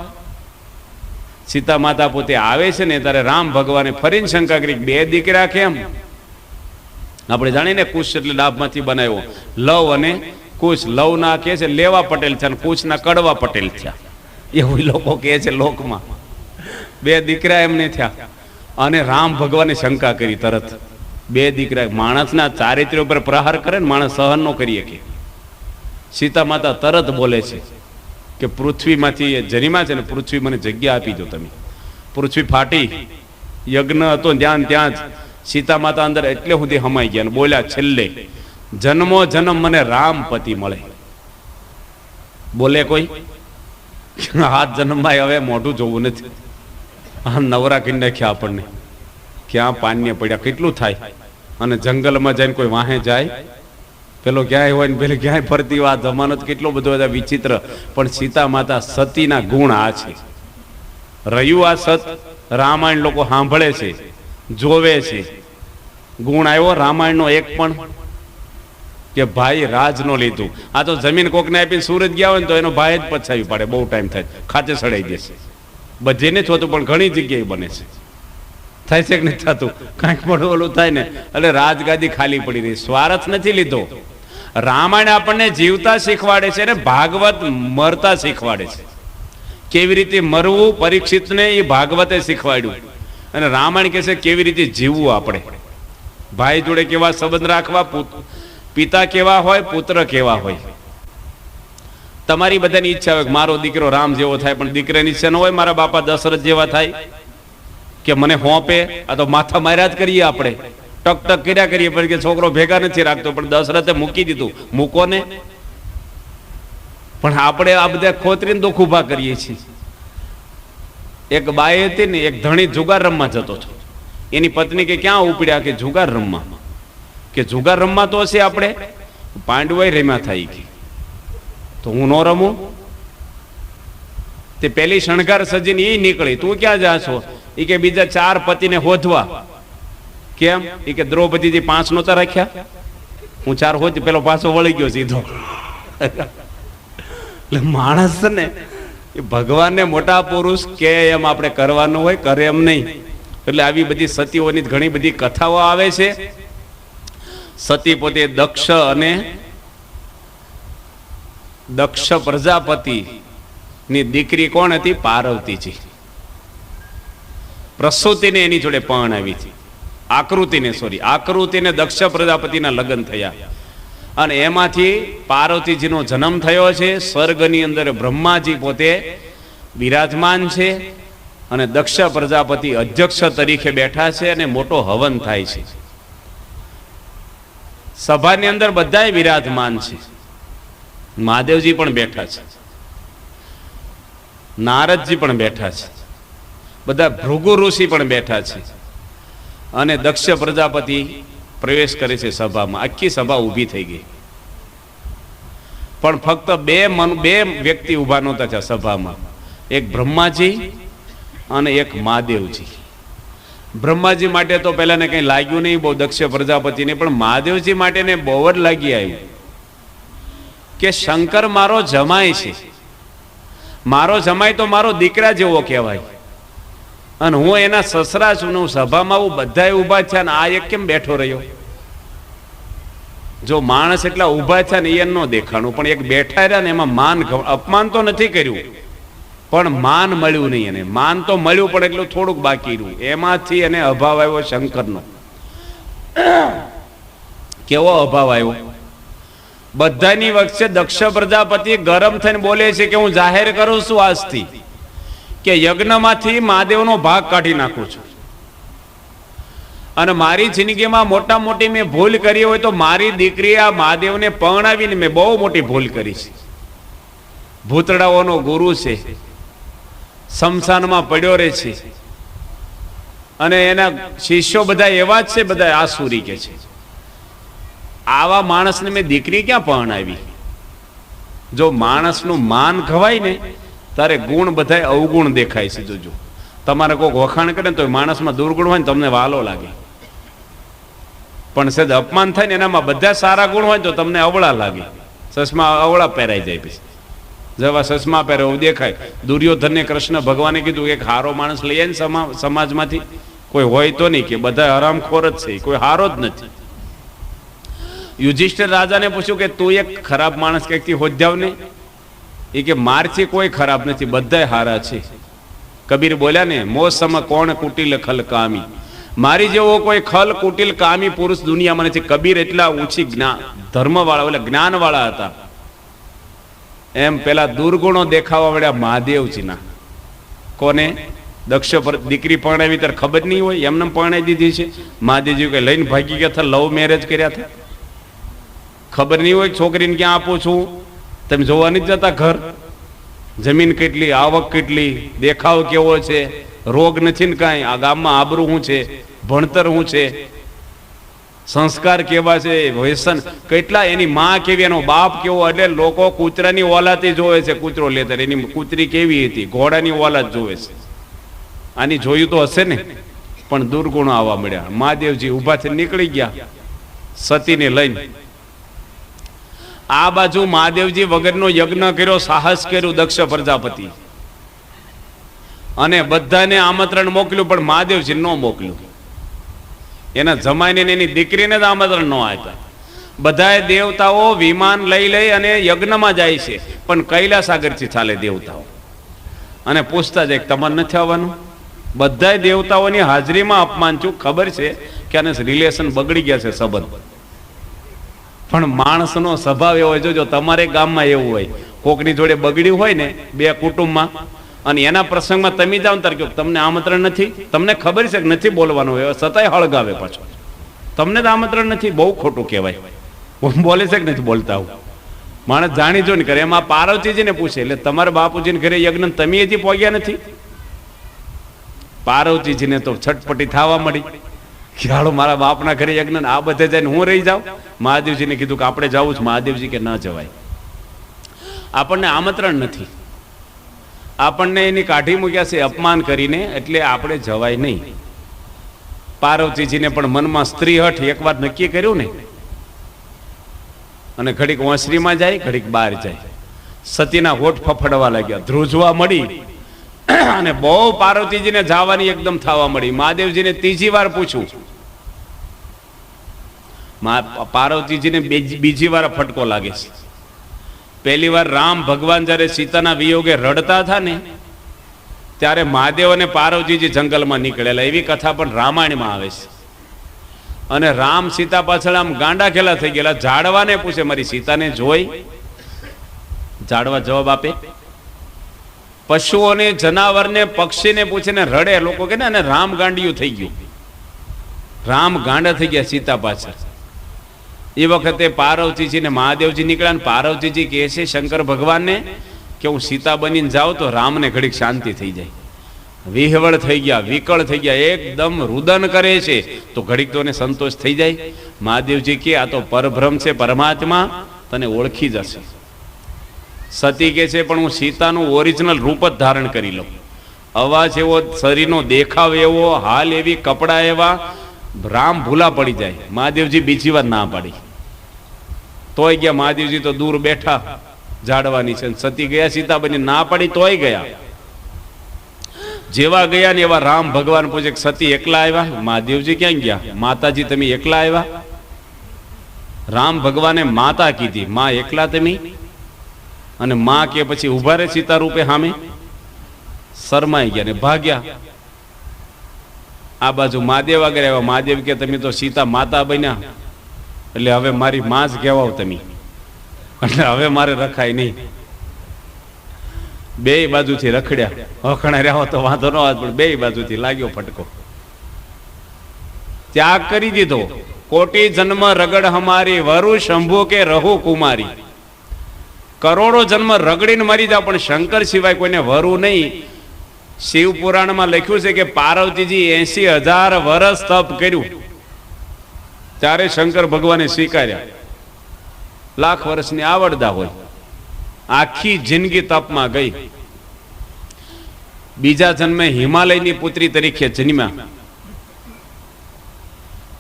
સીતા માતા પોતે આવે છે ને ત્યારે રામ ભગવાને ફરીને શંકા કરી, 2 દીકરા કેમ? આપણે જાણીએ ને કુશ એટલે ડાબમાંથી બનાવ્યો. લવ અને કુશ. લવ ના કહે છે લેવા પટેલ છે અને કુશ ના કડવા પટેલ થયા, એવું લોકો કહે છે લોકમાં. 2 દીકરા એમને થયા. અને રામ ભગવાને શંકા કરી તરત. 2 દીકરા માણસના ચારિત્ર્ય ઉપર પ્રહાર કરે ને માણસ સહન ન કરી શકે. સીતા માતા તરત બોલે છે કે પૃથ્વીમાંથી જન્મા છે ને પૃથ્વી મને જગ્યા આપી દો તમે. પૃથ્વી ફાટી, યજ્ઞ હતો ત્યાં જ સીતા માતા અંદર એટલે સુધી હમાઈ ગયા. બોલ્યા છેલ્લે જન્મો જન્મ મને રામ પતિ મળે. બોલે કોઈ? હાથ જન્મમાં હવે મોઢું જોવું નથી. આમ નવરા કરી નાખ્યા આપણને. ક્યાં પાન્ય પડ્યા, કેટલું થાય. અને જંગલમાં જઈને કોઈ વાહે જાય, પેલો ક્યાંય હોય ને પેલે ક્યાંય ફરતી વાત. જમાનો કેટલો બધો બધા વિચિત્ર. પણ સીતા માતા સતીના ગુણ આ છે. રહ્યું આ સત રામાયણ લોકો સાંભળે છે, જોવે છે. ગુણ આવ્યો રામાયણનો એક પણ કે ભાઈ રાજ નો લીધું. આ તો જમીન કોકને આપીને સુરત ગયા હોય ને તો એનો ભાઈ જ પછાવી પડે, બહુ ટાઈમ થાય, ખાતે સડાઈ દેશે. બધે નથી હોતું પણ ઘણી જગ્યાએ બને છે. થાય છે કે નથી થતું? કાંઈક મોટું ઓલું થાય ને એટલે રાજગાદી ખાલી પડી રહી. સ્વાર્થ નથી લીધો. રામાયણ આપણને જીવતા શીખવાડે છે અને ભાગવત મરતા શીખવાડે છે. કેવી રીતે મરવું પરીક્ષિતને એ ભાગવતે શીખવાડ્યું. અને રામાયણ કહે છે કેવી રીતે જીવવું. આપણે ભાઈ જોડે કેવા સંબંધ રાખવા, પિતા કેવા હોય, પુત્ર કેવા હોય. તમારી બધાની ઈચ્છા હોય કે મારો દીકરો રામ જેવો થાય, પણ દીકરાની ઈચ્છા ન હોય મારા બાપા દશરથ જેવા થાય, કે મને હોંપે. આ તો માથા માર્યા જ કરીએ આપણે, ટક ટક કર્યા કરીએ, પણ કે છોકરો ભેગા નથી રાખતો. પણ દશરથે મૂકી દીધું, મૂકો ને. પણ આપણે આ બધા ખોતરીને દુઃખ ઉભા કરીએ છીએ. એક બાઈ હતી ને, એક ધણી જુગાર રમવા જતો હતો. એની પત્ની કે ક્યાં ઉપડ્યા? કે જુગાર રમવા. કે જુગાર રમવા તો હશે આપણે, પાંડવાય રમ્યા થાય કે તો હું ન રમું. તે પેલી શણગાર સજીને એ નીકળી, તું ક્યાં જા છો? એ કે બીજા 4 પતિને હોધવા. કેમ? એ કે દ્રૌપદીજી 5 નહોતા રાખ્યા, હું 4 હોતી, પેલો પાછો વળી ગયો સીધો. એટલે માણસ ને એ ભગવાનને મોટા પુરુષ કે એમ આપણે કરવાનું હોય, કરે એમ નહીં. એટલે આવી બધી સતીઓની ઘણી બધી કથાઓ આવે છે. સતી પોતે દક્ષ અને દક્ષ પ્રજાપતિ ની દીકરી કોણ હતી? પાર્વતીજી. પ્રસૂતિને એની જોડે પરણાવી હતી. આકૃતિને દક્ષ પ્રજાપતિના લગ્ન થયા. અને એમાંથી પાર્વતીજીનો જન્મ થયો છે. સ્વર્ગની અંદર બ્રહ્માજી પોતે વિરાજમાન છે અને દક્ષ પ્રજાપતિ અધ્યક્ષ તરીકે બેઠા છે અને મોટો હવન થાય છે. સભાની અંદર બધાય વિરાજમાન છે. મહાદેવજી પણ બેઠા છે, નારદજી પણ બેઠા છે, બધા ભૃગુ ઋષિ પણ બેઠા છે અને દક્ષ પ્રજાપતિ પ્રવેશ કરે છે સભામાં. આખી સભા ઊભી થઈ ગઈ, પણ ફક્ત બે વ્યક્તિ ઊભા નહોતા થયા સભામાં, એક બ્રહ્માજી અને એક મહાદેવજી. બ્રહ્માજી માટે તો પહેલાને કંઈ લાગ્યું નહીં બહુ દક્ષ પ્રજાપતિને, પણ મહાદેવજી માટે ને બહુ જ લાગી આવ્યું કે શંકર મારો જમાય છે, મારો જમાય તો મારો દીકરા જેવો કહેવાય, અને હું એના સસરા છું ને હું સભામાં હું બધા ઊભા છે ને આ એક કેમ બેઠો રહ્યો? જો માણસ એટલા ઊભા છે ને એ ન દેખાણું, પણ એક બેઠા રહ્યા ને એમાં માન, અપમાન તો નથી કર્યું પણ માન મળ્યું નહીં. એને માન તો મળ્યું પણ એટલું થોડુંક બાકી રહ્યું, એમાંથી એને અભાવ આવ્યો શંકરનો. કેવો અભાવ આવ્યો? બધાની વચ્ચે દક્ષ પ્રજાપતિ ગરમ થઈને બોલે છે કે હું જાહેર કરું છું આજથી કે યજ્ઞમાંથી મહાદેવનો ભાગ કાઢી નાખું છું, અને મારી જિંદગીમાં મોટા મોટી મેં ભૂલ કરી હોય તો મારી દીકરી આ મહાદેવને પરણાવીને મેં બહુ મોટી ભૂલ કરી છે. ભૂતડાઓનો ગુરુ છે, શમશાનમાં પડ્યો રહે છે, અને એના શિષ્યો બધા એવા જ છે, બધા આસુરી કે છે. આવા માણસને મેં દીકરી ક્યાં પરણાવી? જો માણસનું માન ખવાય ને તારે ગુણ બધા અવગુણ દેખાય છે. જોજો, તમારે કોઈક વખાણ કરે ને તો માણસમાં દુર્ગુણ હોય ને તમને વાલો લાગે, પણ સદ અપમાન થાય ને એનામાં બધા સારા ગુણ હોય તો તમને અવળા લાગે. ચશ્મા અવળા પહેરાઈ જાય, પછી જેવા ચશ્મા પહેરે એવું દેખાય. દુર્યોધનને કૃષ્ણ ભગવાને કીધું એક હારો માણસ લઈએ ને સમાજમાંથી, કોઈ હોય તો નહીં, કે બધા હરામખોર જ છે, કોઈ હારો જ નથી. યુધિષ્ઠિર રાજાને પૂછ્યું કે તું એક ખરાબ માણસ ક્યાંકથી હોદ્યાવ ને? એ કે મારથી કોઈ ખરાબ નથી, બધા હારા છે. કબીર બોલ્યા ને, મોસમ કોણ કુટિલ ખલ કામી, મારી જેવો કોઈ ખલ કુટિલ કામી પુરુષ દુનિયામાં નથી. કબીર એટલા ઊંચી ધર્મ વાળા, એટલે જ્ઞાન વાળા હતા. એમ પેલા દુર્ગુણો દેખાવા મળ્યા મહાદેવજીના. કોને? દક્ષ પર દીકરી પરણાવી ત્યારે ખબર નહીં હોય, એમને પરણાવી દીધી છે. મહાદેવજી કઈ લઈને ભાગી ગયા હતા, લવ મેરેજ કર્યા હતા, ખબર નહીં હોય છોકરીને ક્યાં આપું છું, તમે જોવા નથી જતા ઘર, જમીન કેટલી, આવક કેટલી, દેખાવ કેવો છે, રોગ નથી ને કાંઈ, આ ગામમાં આબરૂ શું છે, ભણતર શું છે, સંસ્કાર કેવા છે, વ્યસન કેટલા, એની માં કેવી, એનો બાપ કેવો. એટલે લોકો કૂતરાની ઓલાતી જોવે છે, કૂતરો લેતા એની કૂતરી કેવી હતી, ઘોડાની ઓલાદ જોવે છે. આની જોયું તો હશે ને, પણ દુર્ગુણો આવવા મળ્યા. મહાદેવજી ઊભાથી નીકળી ગયા સતીને લઈને. આ બાજુ મહાદેવજી વગરનો યજ્ઞ કર્યો, સાહસ કર્યું દક્ષ પ્રજાપતિ, અને બધાને આમંત્રણ મોકલ્યું, પણ મહાદેવજી ન મોકલ્યું. એના જમાઈને એની દીકરીને જ આમંત્રણ ન આપ્યા. બધાએ દેવતાઓ વિમાન લઈ લઈ અને યજ્ઞમાં જાય છે, પણ કૈલાસ આગળથી ચાલે દેવતાઓ, અને પૂછતા જાય તમારે નથી આવવાનું. બધાય દેવતાઓની હાજરીમાં અપમાન છું, ખબર છે કે આને રિલેશન બગડી ગયા છે, સંબંધ. પણ માણસનો સ્વભાવ એવો હોય, જોજો તમારે ગામમાં એવું હોય, કોકની જોડે બગડ્યું હોય ને બે કુટુંબમાં, અને એના પ્રસંગમાં તમે જાઓ ત્યારે કહો તમને આમંત્રણ નથી, તમને ખબર છે કે નથી બોલવાનું હોય, છતાંય હળગાવે પાછો, તમને તો આમંત્રણ નથી. બહુ ખોટું કહેવાય. બોલે છે કે નથી બોલતા? આવું માણસ જાણી જો ને કરે. એમાં પાર્વતીજીને પૂછે, એટલે તમારા બાપુજીને ઘરે યજ્ઞ તમે હજી પહોંચ્યા નથી? પાર્વતીજીને તો છટપટી થવા મળી કે હાલો મારા બાપના ઘરે યજ્ઞ, આ બધે જઈને હું રહી જાઉં. મહાદેવજીને કીધું કે આપણે જવું જ. મહાદેવજી કે ન જવાય, આપણને આમંત્રણ નથી, આપણને એની કાઢી મૂક્યા છે અપમાન કરીને, એટલે આપણે જવાય નહીં. પાર્વતીજીને પણ મનમાં સ્ત્રી હઠ એકવાર નક્કી કર્યું ને, અને ઘડીક ઓસરીમાં જાય, ઘડીક બહાર જાય. સતીના હોઠ ફફડવા લાગ્યા, ધ્રુજવા મળી, અને બહુ પાર્વતીજીને જવાની એકદમ થવા મળી. મહાદેવજીને ત્રીજી વાર પૂછ્યું, પાર્વતીજીને બીજી વાર ફટકો લાગે છે. પહેલી વાર રામ ભગવાન જયારે સીતાના વિયોગે રડતા હતા ને, ત્યારે મહાદેવ અને પાર્વતીજી જંગલમાં નીકળેલા, એવી કથા પણ રામાયણમાં આવે છે. અને રામ સીતા પાછળ આમ ગાંડા ખેલા થઈ ગયેલા. ઝાડવાને પૂછે મારી સીતાને જોઈ? ઝાડવા જવાબ આપે, પશુઓને, જનાવરને, પક્ષીને પૂછીને રડે. લોકો કે ને રામ ગાંડિયું થઈ ગયું, રામ ગાંડા થઈ ગયા સીતા પાછળ. એ વખતે પાર્વતીજી ને મહાદેવજી નીકળ્યા ને પાર્વતીજી કહે છે શંકર ભગવાનને કે હું સીતા બનીને જાઉં તો રામને ઘડીક શાંતિ થઈ જાય. વિહવળ થઈ ગયા, વિકળ થઈ ગયા, એકદમ રુદન કરે છે તો ઘડીક તો સંતોષ થઈ જાય. મહાદેવજી કે આ તો પરબ્રહ્મ છે, પરમાત્મા તને ઓળખી જશે. સતી કે છે પણ હું સીતાનું ઓરિજિનલ રૂપ જ ધારણ કરી લઉં. અવાજ એવો, શરીરનો દેખાવ એવો, હાલ એવી, કપડા એવા, રામ ભૂલા પડી જાય. મહાદેવજી બીજી વાર ના પાડી. તોય ગયા. મહાદેવજી તો દૂર બેઠા જાડવાની છે. સતી ગયા સીતા બની, ના પાડી તોય ગયા. જેવા ગયા ને એવા રામ ભગવાન પૂછે સતી એકલા આવ્યા? મહાદેવજી ક્યાં ગયા? માતાજી તમે એકલા આવ્યા? રામ ભગવાને માતા કીધી, માં એકલા તમે? અને માં કે પછી ઉભા રહે સીતા રૂપે સામે. શરમાઈ ગયા ને ભાગ્યા. આ બાજુ મહાદેવ આગળ આવ્યા. મહાદેવ કે તમે તો સીતા માતા બન્યા, એટલે હવે મારી માં જ કહેવાઓ તમે, એટલે હવે મારે રખાય નહીં. બે બાજુથી રખડ્યા. હખણા રહ્યા તો વાંધો ન આવે, પણ બે બાજુથી લાગ્યો ફટકો. ત્યાગ કરી દીધો. કોટી જન્મ રગડ હમારી, વરુ શંભુ કે રહુ કુમારી. કરોડો જન્મ રગડીને મરી જાવ પણ શંકર સિવાય કોઈને વરુ નહીં. શિવ પુરાણમાં લખ્યું છે કે પાર્વતીજી 80,000 વર્ષ તપ કર્યું ત્યારે શંકર ભગવાને સ્વીકાર્યા. લાખ વર્ષની આવડતા હોય, આખી જિંદગી તપમાં ગઈ. બીજા જન્મે હિમાલયની પુત્રી તરીકે જન્મ્યા.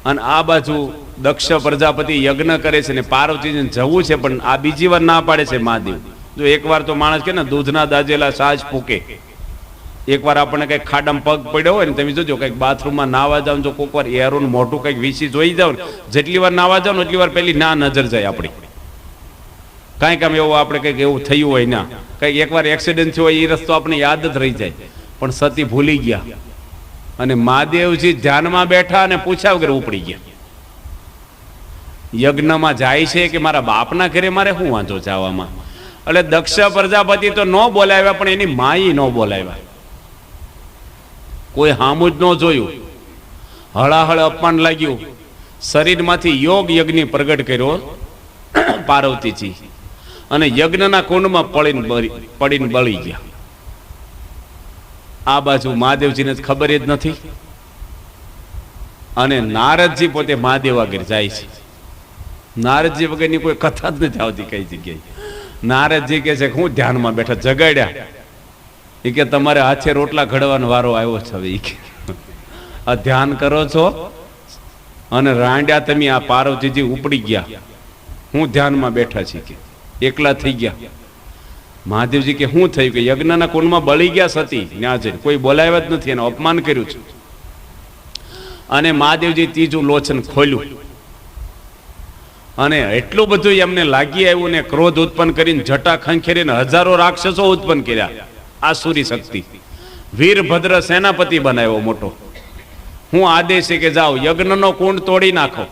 અને આ બાજુ દક્ષ પ્રજાપતિ યજ્ઞ કરે છે ને પાર્વતીજીને જવું છે પણ આ બીજી વાર ના પાડે છે મહાદેવ. જો એકવાર તો માણસ કે ને દૂધના દાજેલા સાજ ફૂકે. એકવાર આપણને કઈક ખાડામાં પગ પડ્યો હોય ને તમે જોજો કઈક બાથરૂમમાં નાવા જાવ, જો કોઈક વાર એરું મોઢું કઈક વીસી જોઈ જાવ ને, જેટલી વાર નાવા જાવ ને એટલી વાર પેલી ના નજર જાય આપણી. કાંઈક આમ એવું આપણે કંઈક એવું થયું હોય ના, કંઈક એકવાર એક્સિડન્ટ થયો હોય એ રસ્તો આપણે યાદ જ રહી જાય. પણ સતી ભૂલી ગયા અને મહાદેવજી ધ્યાનમાં બેઠા અને પૂછ્યા વગર ઉપડી ગયા. યજ્ઞમાં જાય છે કે મારા બાપના ઘરે મારે શું વાંધો જવામાં? એટલે દક્ષ પ્રજાપતિ તો ન બોલાવ્યા પણ એની માઈ ન બોલાવ્યા. કોઈ હામું જ ન જોયું. હળાહળ અપમાન લાગ્યું. શરીરમાંથી યોગ યજ્ઞ પ્રગટ કર્યો પાર્વતીજી અને યજ્ઞના કુંડમાં પડીને બળી ગયા. આ બાજુ મહાદેવજીને ખબર જ નથી. અને નારદજી પોતે મહાદેવ આગળ જાય છે. નારદજી વગરની કોઈ કથા જ નથી આવતી કઈ જગ્યાએ. નારદજી કે છે હું ધ્યાનમાં બેઠા, જગાડ્યા. એ કે તમારે હાથે રોટલા ઘડવાનો વારો આવ્યો છે હવે. આ ધ્યાન કરો છો અને રાંડ્યા તમે. આ પાર્વતીજી ઉપડી ગયા. હું ધ્યાનમાં બેઠા છીએ કે એકલા થઈ ગયા. મહાદેવજી કે શું થયું? કે યજ્ઞના કુંડમાં બળી ગયા સતી. ત્યાં જઈને કોઈ બોલાવ્યા જ નથી, એનું અપમાન કર્યું છે. અને મહાદેવજી ત્રીજું લોચન ખોલ્યું અને એટલું બધું એમને લાગી આવ્યું ને ક્રોધ ઉત્પન્ન કરીને જટા ખંખેરીને હજારો રાક્ષસો ઉત્પન્ન કર્યા. આસુરી શક્તિ. વીરભદ્ર સેનાપતિ બનાવ્યો મોટો. હું આદેશ છે કે જાઓ યજ્ઞનો કુંડ તોડી નાખો,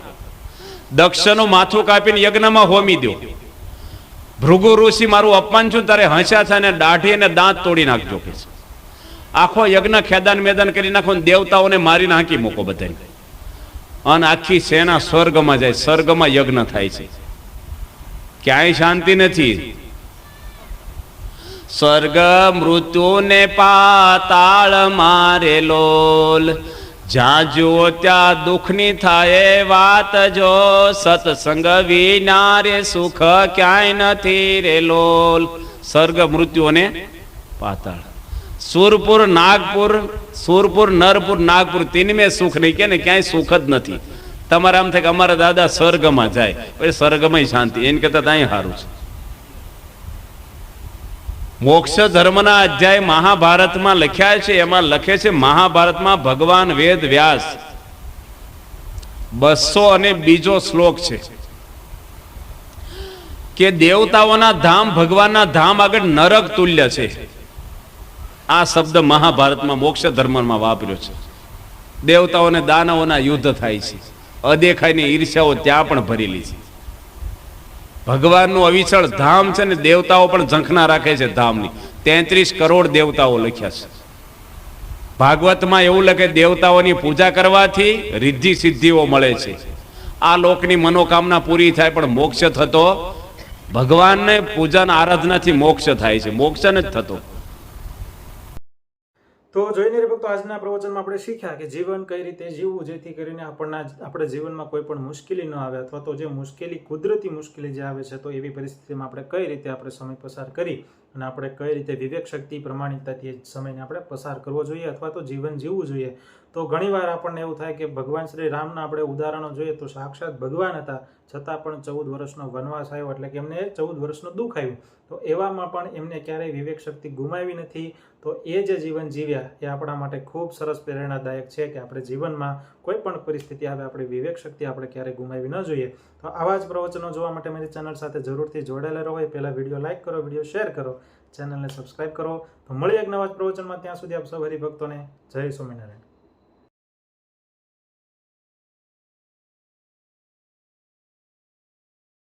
દક્ષનું માથું કાપીને યજ્ઞમાં હોમી દો. ભૃગુ ઋષિ મારું અપમાન છું તારે હસ્યા છે ને દાઢી અને દાંત તોડી નાખજો કે છે. આખો યજ્ઞ ખેદાન મેદાન કરી નાખો ને દેવતાઓને મારીને હાંકી મૂકો બધાને. અને આખી સેના સ્વર્ગમાં જાય. સ્વર્ગમાં યજ્ઞ થાય છે. ક્યાંય શાંતિ નથી. સ્વર્ગ મૃત્યુ ને પાતાળ મારે લોલ, જ્યાં જુઓ ત્યાં દુઃખની થાય વાત જો, સત્સંગ વિના રે સુખ ક્યાંય નથી રે લોલ. સ્વર્ગ મૃત્યુ અને પાતાળ. સુરપુર નાગપુર, સુરપુર નરપુર નાગપુર તીનમે સુખ નહીં કે ને ક્યાંય સુખ જ નથી. તમારે આમ થાય કે અમારા દાદા સ્વર્ગમાં જાય, સ્વર્ગમાં શાંતિ, એને કરતા ત્યાં સારું છે. મોક્ષ ધર્મના અધ્યાય મહાભારતમાં લખ્યા છે. એમાં લખે છે મહાભારતમાં ભગવાન વેદ વ્યાસ 202 શ્લોક છે કે દેવતાઓના ધામ ભગવાનના ધામ આગળ નરક તુલ્ય છે. આ શબ્દ મહાભારતમાં મોક્ષ ધર્મમાં વાપર્યો છે. દેવતાઓને દાનવોના યુદ્ધ થાય છે. અદેખાઈની ઈર્ષ્યાઓ ત્યાં પણ ભરેલી છે. ભગવાનનું અવિચળ ધામ છે ને દેવતાઓ પણ ઝંખના રાખે છે ધામની. 33 કરોડ દેવતાઓ લખ્યા છે. ભાગવતમાં એવું લખે દેવતાઓની પૂજા કરવાથી રિદ્ધિ સિદ્ધિઓ મળે છે. આ લોકની મનોકામના પૂરી થાય, પણ મોક્ષ થતો ભગવાનને પૂજાના આરાધનાથી મોક્ષ થાય છે, મોક્ષ નથી થતો. તો જોઈને રે ભક્તો, આજના પ્રવચનમાં આપણે શીખ્યા કે જીવન કઈ રીતે જીવવું જેથી કરીને આપણે જીવનમાં કોઈ પણ મુશ્કેલી ન આવે, અથવા તો જે મુશ્કેલી કુદરતી મુશ્કેલી જે આવે છે તો એવી પરિસ્થિતિમાં આપણે કઈ રીતે આપણે સમય પસાર કરી અને આપણે કઈ રીતે વિવેક શક્તિ પ્રમાણિકતાથી એ સમયને આપણે પસાર કરવો જોઈએ અથવા તો જીવન જીવવું જોઈએ. તો ઘણીવાર આપણને એવું થાય કે ભગવાન શ્રી રામના આપણે ઉદાહરણો જોઈએ તો સાક્ષાત ભગવાન હતા, છતાં પણ 14 વર્ષનો વનવાસ આવ્યો, એટલે કે એમને 14 વર્ષનું દુઃખ આવ્યું. તો એવામાં પણ એમને ક્યારેય વિવેક શક્તિ ગુમાવી નથી. તો એ જે જીવન જીવ્યા એ આપણા માટે ખૂબ સરસ પ્રેરણાદાયક છે કે આપણે જીવનમાં કોઈ પણ પરિસ્થિતિ આવે આપણી વિવેક શક્તિ આપણે ક્યારેય ગુમાવી ન જોઈએ. તો આવા જ પ્રવચનો જોવા માટે મારી ચેનલ સાથે જરૂરથી જોડાયેલા રહો. એ પહેલાં વિડીયો લાઇક કરો, વિડીયો શેર કરો, ચેનલને સબસ્ક્રાઇબ કરો. તો મળીએ એક નવા જ પ્રવચનમાં. ત્યાં સુધી આપ સૌ હરિભક્તોને જય સ્વામિનારાયણ.